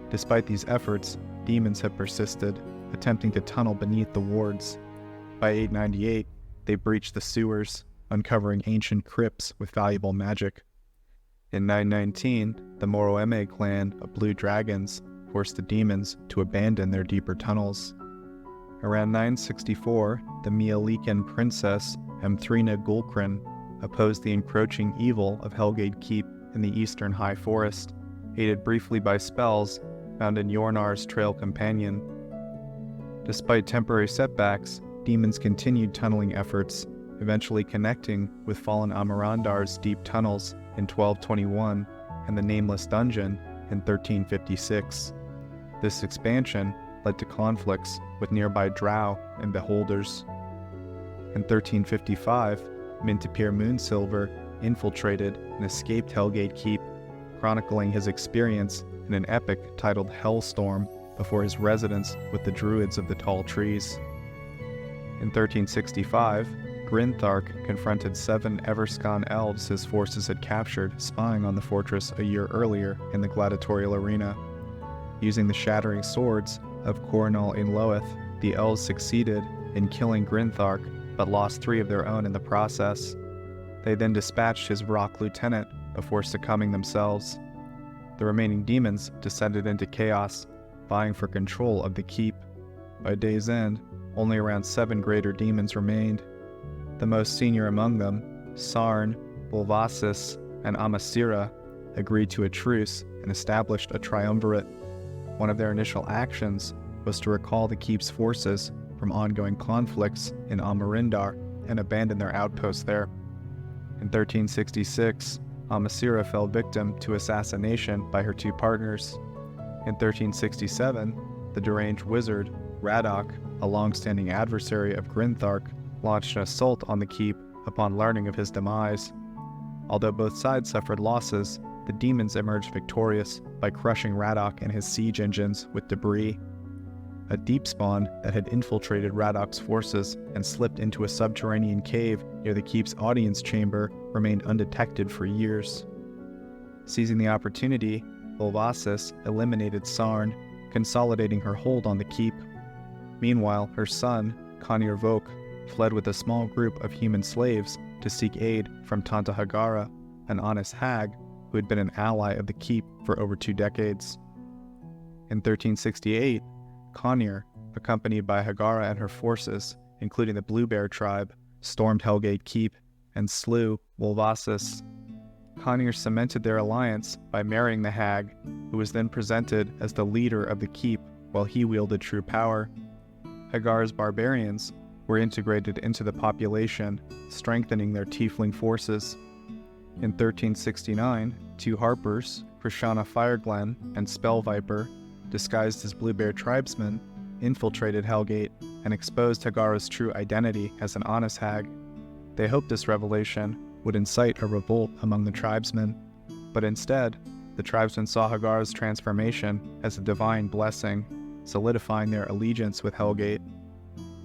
Despite these efforts, demons have persisted, attempting to tunnel beneath the wards. By 898, they breached the sewers, uncovering ancient crypts with valuable magic. In 919, the Moroeme clan of Blue Dragons forced the demons to abandon their deeper tunnels. Around 964, the Mialikan princess Emthrina Gulkrin opposed the encroaching evil of Hellgate Keep in the eastern High Forest, aided briefly by spells found in Yornar's Trail Companion. Despite temporary setbacks, demons continued tunneling efforts, eventually connecting with fallen Amarandar's deep tunnels in 1221 and the Nameless Dungeon in 1356. This expansion led to conflicts with nearby Drow and Beholders. In 1355, Mintipir Moonsilver infiltrated and escaped Hellgate Keep, chronicling his experience in an epic titled Hellstorm before his residence with the Druids of the Tall Trees. In 1365, Grinthark confronted 7 Everskan elves his forces had captured spying on the fortress a year earlier in the gladiatorial arena. Using the shattering swords of Cornal in Loeth, the elves succeeded in killing Grinthark, but lost 3 of their own in the process. They then dispatched his rock lieutenant before succumbing themselves. The remaining demons descended into chaos, vying for control of the keep. By day's end, only around 7 greater demons remained. The most senior among them, Sarn, Bulvasis, and Amasira, agreed to a truce and established a triumvirate. One of their initial actions was to recall the keep's forces from ongoing conflicts in Amarindar and abandon their outposts there. In 1366, Amasira fell victim to assassination by her 2 partners. In 1367, the deranged wizard, Radok, a long-standing adversary of Grinthark, launched an assault on the keep upon learning of his demise. Although both sides suffered losses, the demons emerged victorious by crushing Radok and his siege engines with debris. A deep spawn that had infiltrated Radok's forces and slipped into a subterranean cave near the keep's audience chamber remained undetected for years. Seizing the opportunity, Bulvasis eliminated Sarn, consolidating her hold on the keep. Meanwhile, her son, Conir Vok, fled with a small group of human slaves to seek aid from Tanta Hagara, an honest hag who had been an ally of the keep for over 2 decades. In 1368, Conir, accompanied by Hagara and her forces, including the Blue Bear tribe, stormed Hellgate Keep and slew Wolvasis. Conir cemented their alliance by marrying the hag, who was then presented as the leader of the keep while he wielded true power. Hagara's barbarians were integrated into the population, strengthening their tiefling forces. In 1369, 2 harpers, Krishana Fireglen and Spellviper, disguised as Blue Bear tribesmen, infiltrated Hellgate and exposed Hagara's true identity as an honest hag. They hoped this revelation would incite a revolt among the tribesmen, but instead, the tribesmen saw Hagara's transformation as a divine blessing, solidifying their allegiance with Hellgate.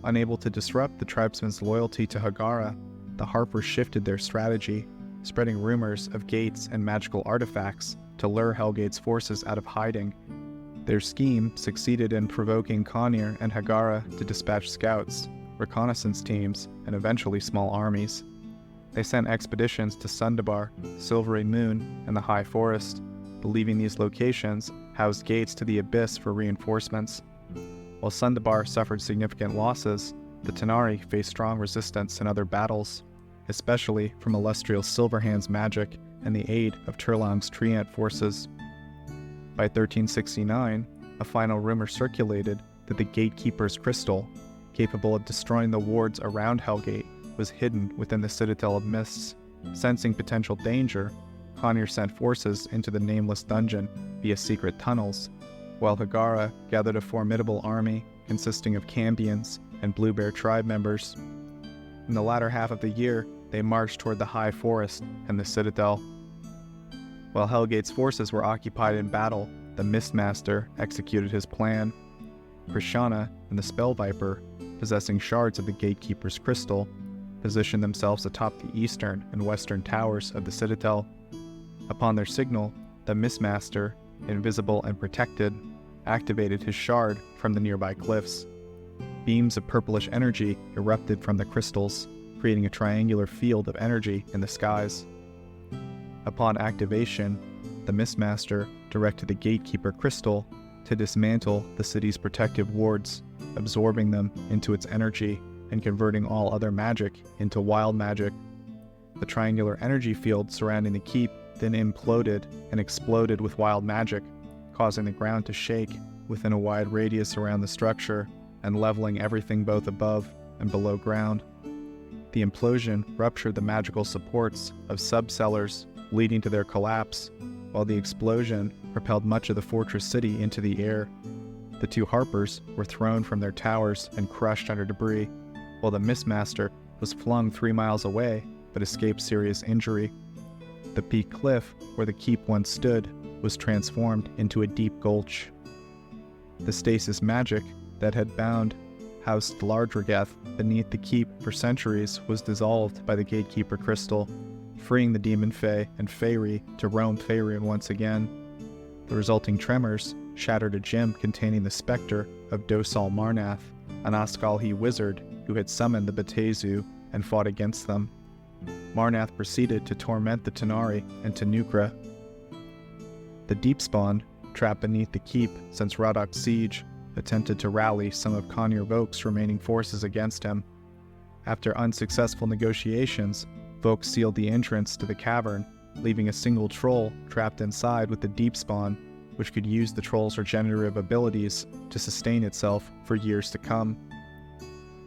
Unable to disrupt the tribesmen's loyalty to Hagara, the harpers shifted their strategy, spreading rumors of gates and magical artifacts to lure Hellgate's forces out of hiding. Their scheme succeeded in provoking Conir and Hagara to dispatch scouts, reconnaissance teams, and eventually small armies. They sent expeditions to Sundabar, Silvery Moon, and the High Forest, believing these locations housed gates to the Abyss for reinforcements. While Sundabar suffered significant losses, the Tanari faced strong resistance in other battles, especially from Illustrial Silverhand's magic and the aid of Turlong's Treant forces. By 1369, a final rumor circulated that the Gatekeeper's crystal, capable of destroying the wards around Hellgate, was hidden within the Citadel of Mists. Sensing potential danger, Conir sent forces into the nameless dungeon via secret tunnels, while Hagara gathered a formidable army consisting of Cambions and Blue Bear tribe members. In the latter half of the year, they marched toward the High Forest and the Citadel. While Hellgate's forces were occupied in battle, the Mistmaster executed his plan. Krishana and the Spellviper, possessing shards of the Gatekeeper's crystal, positioned themselves atop the eastern and western towers of the Citadel. Upon their signal, the Mistmaster, invisible and protected, activated his shard from the nearby cliffs. Beams of purplish energy erupted from the crystals, creating a triangular field of energy in the skies. Upon activation, the Mistmaster directed the Gatekeeper crystal to dismantle the city's protective wards, absorbing them into its energy and converting all other magic into wild magic. The triangular energy field surrounding the keep then imploded and exploded with wild magic, causing the ground to shake within a wide radius around the structure and leveling everything both above and below ground. The implosion ruptured the magical supports of subcellars, leading to their collapse, while the explosion propelled much of the fortress city into the air. The 2 harpers were thrown from their towers and crushed under debris, while the Mistmaster was flung 3 miles away but escaped serious injury. The peak cliff where the keep once stood was transformed into a deep gulch. The stasis magic that had bound House Lardregeth beneath the keep for centuries was dissolved by the Gatekeeper crystal, freeing the Demon Fae and Faerie to roam Faerun once again. The resulting tremors shattered a gem containing the specter of Dosal Marnath, an Oskalhi wizard who had summoned the Betezu and fought against them. Marnath proceeded to torment the Tanari and Tenukra. The Deepspawn, trapped beneath the keep since Radok's siege, attempted to rally some of Conir Vok's remaining forces against him. After unsuccessful negotiations, Vok sealed the entrance to the cavern, leaving a single troll trapped inside with the Deepspawn, which could use the troll's regenerative abilities to sustain itself for years to come.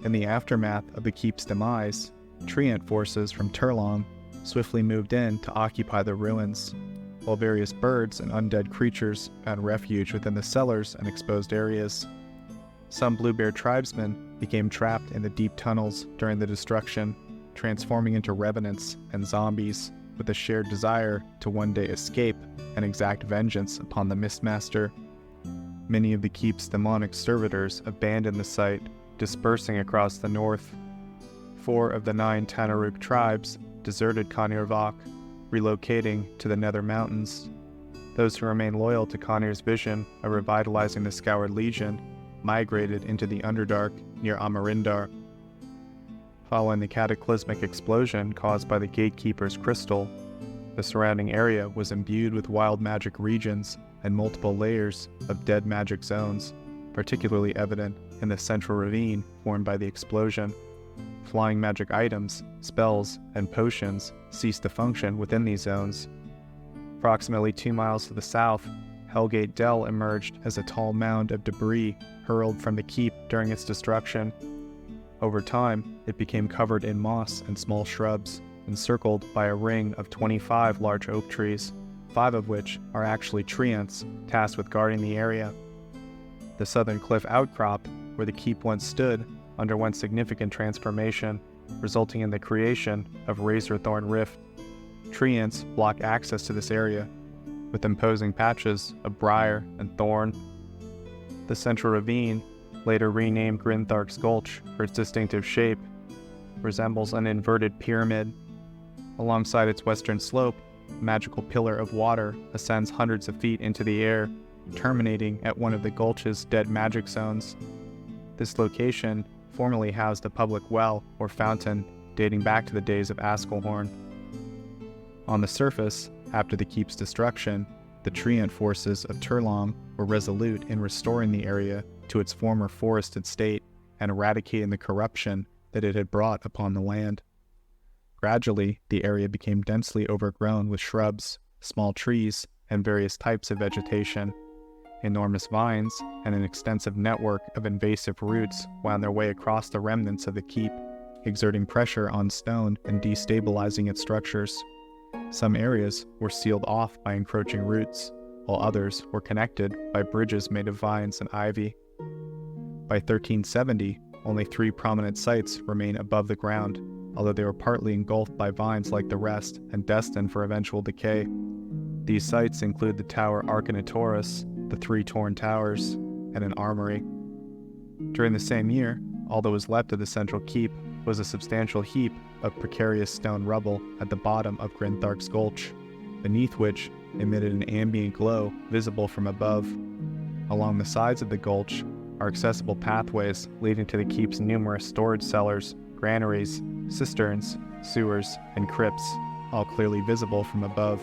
In the aftermath of the keep's demise, Treant forces from Turlong swiftly moved in to occupy the ruins, while various birds and undead creatures found refuge within the cellars and exposed areas. Some Blue Bear tribesmen became trapped in the deep tunnels during the destruction, transforming into revenants and zombies with a shared desire to one day escape and exact vengeance upon the Mistmaster. Many of the keep's demonic servitors abandoned the site, dispersing across the north. 4 of the 9 Tanaruk tribes deserted Conir Vok, relocating to the Nether Mountains. Those who remained loyal to Conir's vision of revitalizing the Scoured Legion migrated into the Underdark near Amarindar. Following the cataclysmic explosion caused by the gatekeeper's crystal, the surrounding area was imbued with wild magic regions and multiple layers of dead magic zones, particularly evident in the central ravine formed by the explosion. Flying magic items, spells, and potions ceased to function within these zones. Approximately 2 miles to the south, Hellgate Dell emerged as a tall mound of debris hurled from the keep during its destruction. Over time, it became covered in moss and small shrubs, encircled by a ring of 25 large oak trees, 5 of which are actually treants tasked with guarding the area. The southern cliff outcrop, where the keep once stood, underwent significant transformation, resulting in the creation of Razorthorn Rift. Treants block access to this area, with imposing patches of briar and thorn. The central ravine, later renamed Grinthark's Gulch for its distinctive shape, resembles an inverted pyramid. Alongside its western slope, a magical pillar of water ascends hundreds of feet into the air, terminating at one of the gulch's dead magic zones. This location formerly housed a public well or fountain dating back to the days of Askelhorn. On the surface, after the keep's destruction, the treant forces of Turlong were resolute in restoring the area to its former forested state and eradicating the corruption that it had brought upon the land. Gradually, the area became densely overgrown with shrubs, small trees, and various types of vegetation. Enormous vines and an extensive network of invasive roots wound their way across the remnants of the keep, exerting pressure on stone and destabilizing its structures. Some areas were sealed off by encroaching roots, while others were connected by bridges made of vines and ivy. By 1370, only 3 prominent sites remain above the ground, although they were partly engulfed by vines like the rest and destined for eventual decay. These sites include the Tower Arcanatoris, the 3 torn towers, and an armory. During the same year, all that was left of the central keep was a substantial heap of precarious stone rubble at the bottom of Grinthark's Gulch, beneath which emitted an ambient glow visible from above. Along the sides of the gulch are accessible pathways leading to the keep's numerous storage cellars, granaries, cisterns, sewers, and crypts, all clearly visible from above.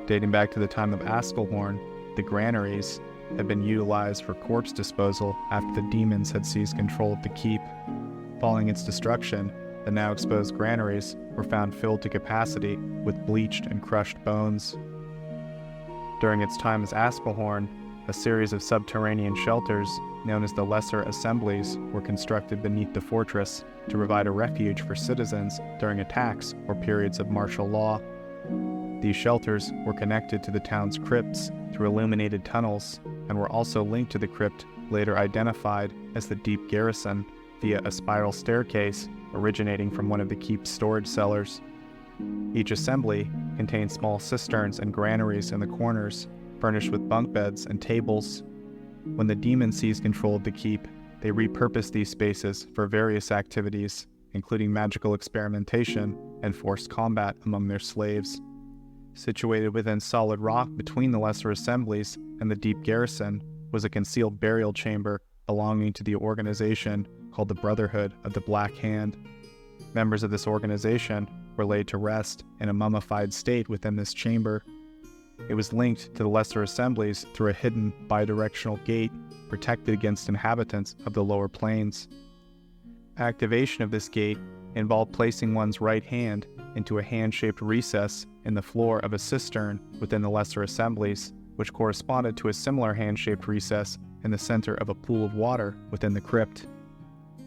Dating back to the time of Askelhorn, the granaries had been utilized for corpse disposal after the demons had seized control of the keep. Following its destruction, the now exposed granaries were found filled to capacity with bleached and crushed bones. During its time as Askelhorn, a series of subterranean shelters, known as the Lesser Assemblies, were constructed beneath the fortress to provide a refuge for citizens during attacks or periods of martial law. These shelters were connected to the town's crypts through illuminated tunnels and were also linked to the crypt later identified as the Deep Garrison via a spiral staircase originating from one of the keep's storage cellars. Each assembly contained small cisterns and granaries in the corners, furnished with bunk beds and tables. When the demons seized control of the keep, they repurposed these spaces for various activities, including magical experimentation and forced combat among their slaves. Situated within solid rock between the Lesser Assemblies and the Deep Garrison was a concealed burial chamber belonging to the organization called the Brotherhood of the Black Hand. Members of this organization were laid to rest in a mummified state within this chamber. It was linked to the Lesser Assemblies through a hidden bidirectional gate protected against inhabitants of the lower planes. Activation of this gate involved placing one's right hand into a hand-shaped recess in the floor of a cistern within the Lesser Assemblies, which corresponded to a similar hand-shaped recess in the center of a pool of water within the crypt.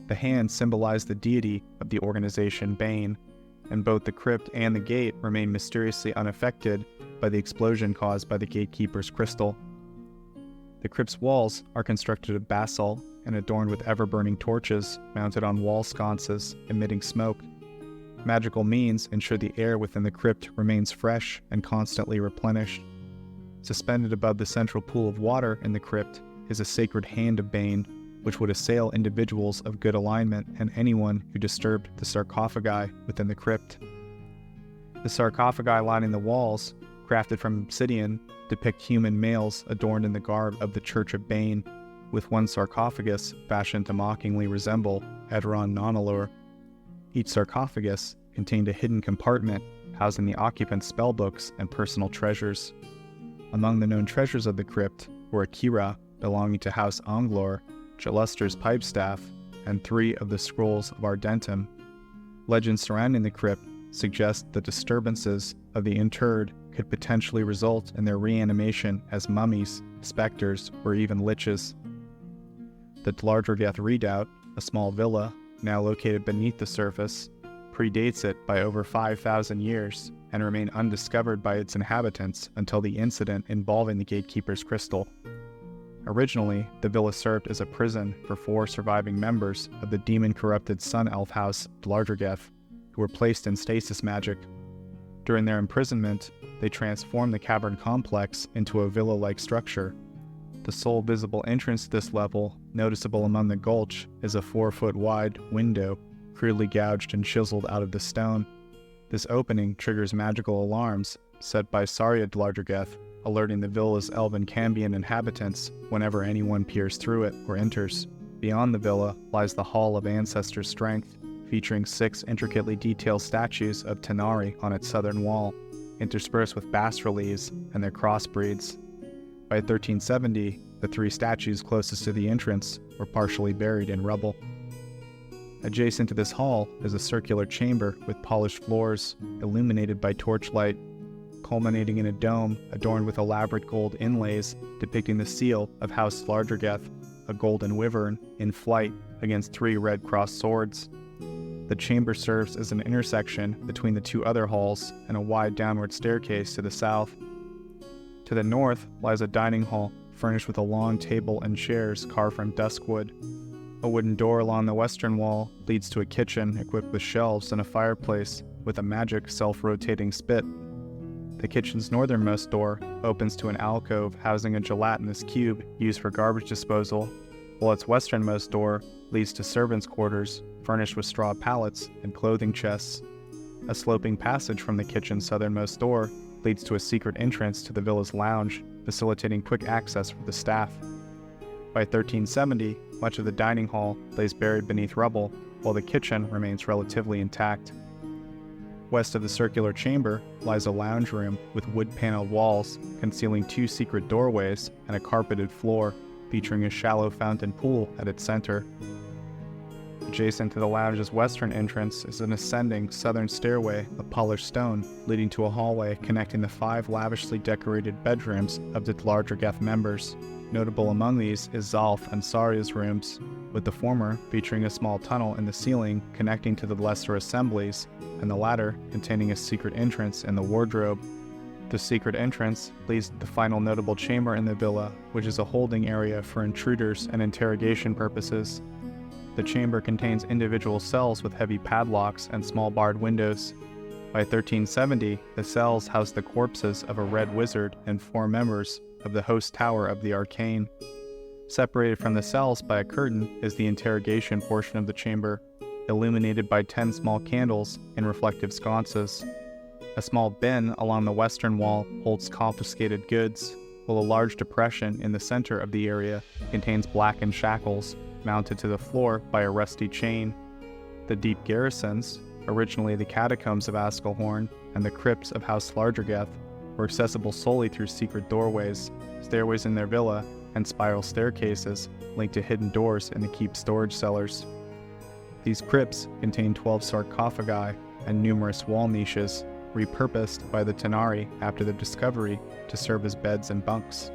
The hand symbolized the deity of the organization Bane, and both the crypt and the gate remain mysteriously unaffected by the explosion caused by the gatekeeper's crystal. The crypt's walls are constructed of basalt and adorned with ever-burning torches mounted on wall sconces emitting smoke. Magical means ensure the air within the crypt remains fresh and constantly replenished. Suspended above the central pool of water in the crypt is a sacred hand of Bane, which would assail individuals of good alignment and anyone who disturbed the sarcophagi within the crypt. The sarcophagi lining the walls, crafted from obsidian, depict human males adorned in the garb of the Church of Bane, with one sarcophagus fashioned to mockingly resemble Edron Nonalur. Each sarcophagus contained a hidden compartment housing the occupants' spellbooks and personal treasures. Among the known treasures of the crypt were a kira belonging to House Anglor, Jaluster's pipestaff, and 3 of the scrolls of Ardentum. Legends surrounding the crypt suggest the disturbances of the interred could potentially result in their reanimation as mummies, specters, or even liches. The Dlardrageth Redoubt, a small villa, now located beneath the surface, predates it by over 5,000 years and remained undiscovered by its inhabitants until the incident involving the Gatekeeper's crystal. Originally, the villa served as a prison for 4 surviving members of the demon-corrupted Sun Elf House Dlardrageth, who were placed in stasis magic. During their imprisonment, they transformed the cavern complex into a villa-like structure. The sole visible entrance to this level, noticeable among the gulch, is a 4-foot-wide window, crudely gouged and chiseled out of the stone. This opening triggers magical alarms set by Saria Dlardrageth, alerting the villa's elven Cambion inhabitants whenever anyone peers through it or enters. Beyond the villa lies the Hall of Ancestor Strength, featuring 6 intricately detailed statues of Tenari on its southern wall, interspersed with bas-reliefs and their crossbreeds. By 1370, the 3 statues closest to the entrance were partially buried in rubble. Adjacent to this hall is a circular chamber with polished floors, illuminated by torchlight, culminating in a dome adorned with elaborate gold inlays depicting the seal of House Dlardrageth, a golden wyvern, in flight against 3 red cross swords. The chamber serves as an intersection between the 2 other halls and a wide downward staircase to the south. To the north lies a dining hall furnished with a long table and chairs carved from duskwood. A wooden door along the western wall leads to a kitchen equipped with shelves and a fireplace with a magic self-rotating spit. The kitchen's northernmost door opens to an alcove housing a gelatinous cube used for garbage disposal, while its westernmost door leads to servants' quarters furnished with straw pallets and clothing chests. A sloping passage from the kitchen's southernmost door leads to a secret entrance to the villa's lounge, facilitating quick access for the staff. By 1370, much of the dining hall lays buried beneath rubble, while the kitchen remains relatively intact. West of the circular chamber lies a lounge room with wood-paneled walls concealing 2 secret doorways and a carpeted floor, featuring a shallow fountain pool at its center. Adjacent to the lounge's western entrance is an ascending southern stairway of polished stone leading to a hallway connecting the 5 lavishly decorated bedrooms of the Dlardrageth members. Notable among these is Zalf and Saria's rooms, with the former featuring a small tunnel in the ceiling connecting to the lesser assemblies, and the latter containing a secret entrance in the wardrobe. The secret entrance leads to the final notable chamber in the villa, which is a holding area for intruders and interrogation purposes. The chamber contains individual cells with heavy padlocks and small barred windows. By 1370, the cells house the corpses of a red wizard and 4 members of the host tower of the arcane. Separated from the cells by a curtain is the interrogation portion of the chamber, illuminated by 10 small candles in reflective sconces. A small bin along the western wall holds confiscated goods, while a large depression in the center of the area contains blackened shackles mounted to the floor by a rusty chain. The deep garrisons, originally the catacombs of Askelhorn and the crypts of House Dlardrageth, were accessible solely through secret doorways, stairways in their villa, and spiral staircases linked to hidden doors in the keep's storage cellars. These crypts contain 12 sarcophagi and numerous wall niches, repurposed by the Tenari after their discovery to serve as beds and bunks.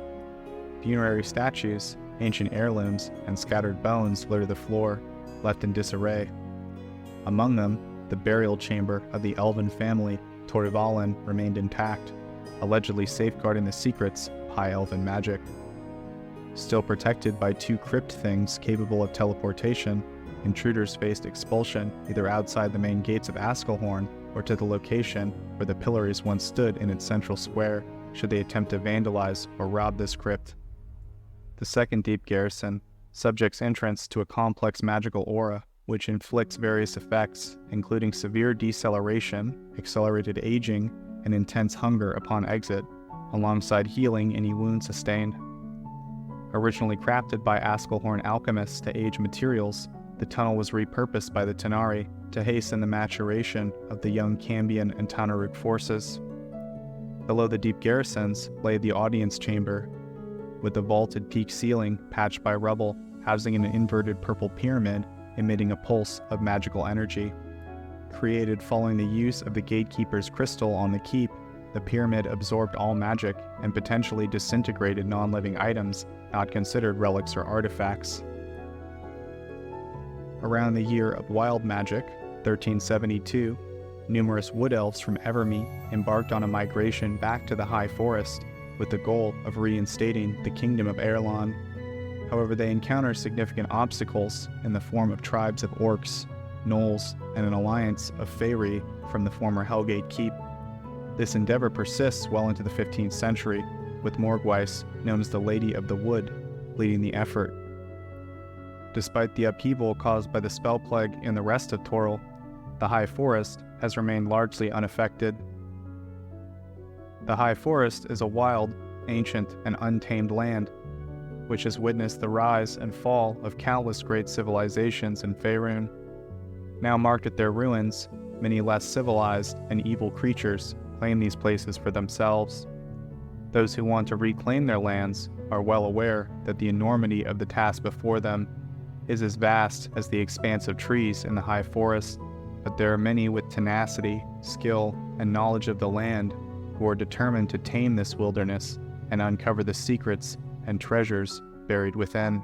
Funerary statues, ancient heirlooms, and scattered bones litter the floor, left in disarray. Among them, the burial chamber of the elven family Torvalen remained intact, allegedly safeguarding the secrets of high elven magic. Still protected by 2 crypt things capable of teleportation, intruders faced expulsion either outside the main gates of Askelhorn or to the location where the pillories once stood in its central square, should they attempt to vandalize or rob this crypt. The second deep garrison subjects entrance to a complex magical aura, which inflicts various effects, including severe deceleration, accelerated aging, and intense hunger upon exit, alongside healing any wound sustained. Originally crafted by Askelhorn alchemists to age materials, the tunnel was repurposed by the Tanari to hasten the maturation of the young Cambion and Tanaruk forces. Below the deep garrisons lay the audience chamber, with the vaulted peak ceiling patched by rubble, housing an inverted purple pyramid emitting a pulse of magical energy. Created following the use of the gatekeeper's crystal on the keep, the pyramid absorbed all magic and potentially disintegrated non-living items not considered relics or artifacts. Around the year of wild magic, 1372, numerous wood elves from Evermeet embarked on a migration back to the High Forest with the goal of reinstating the Kingdom of Erlan. However, they encounter significant obstacles in the form of tribes of orcs, gnolls, and an alliance of Faerie from the former Hellgate Keep. This endeavor persists well into the 15th century, with Morgweis, known as the Lady of the Wood, leading the effort. Despite the upheaval caused by the spell plague in the rest of Toril, the High Forest has remained largely unaffected. The High Forest is a wild, ancient, and untamed land, which has witnessed the rise and fall of countless great civilizations in Faerun. Now marked at their ruins, many less civilized and evil creatures claim these places for themselves. Those who want to reclaim their lands are well aware that the enormity of the task before them is as vast as the expanse of trees in the High Forest, but there are many with tenacity, skill, and knowledge of the land who are determined to tame this wilderness and uncover the secrets and treasures buried within.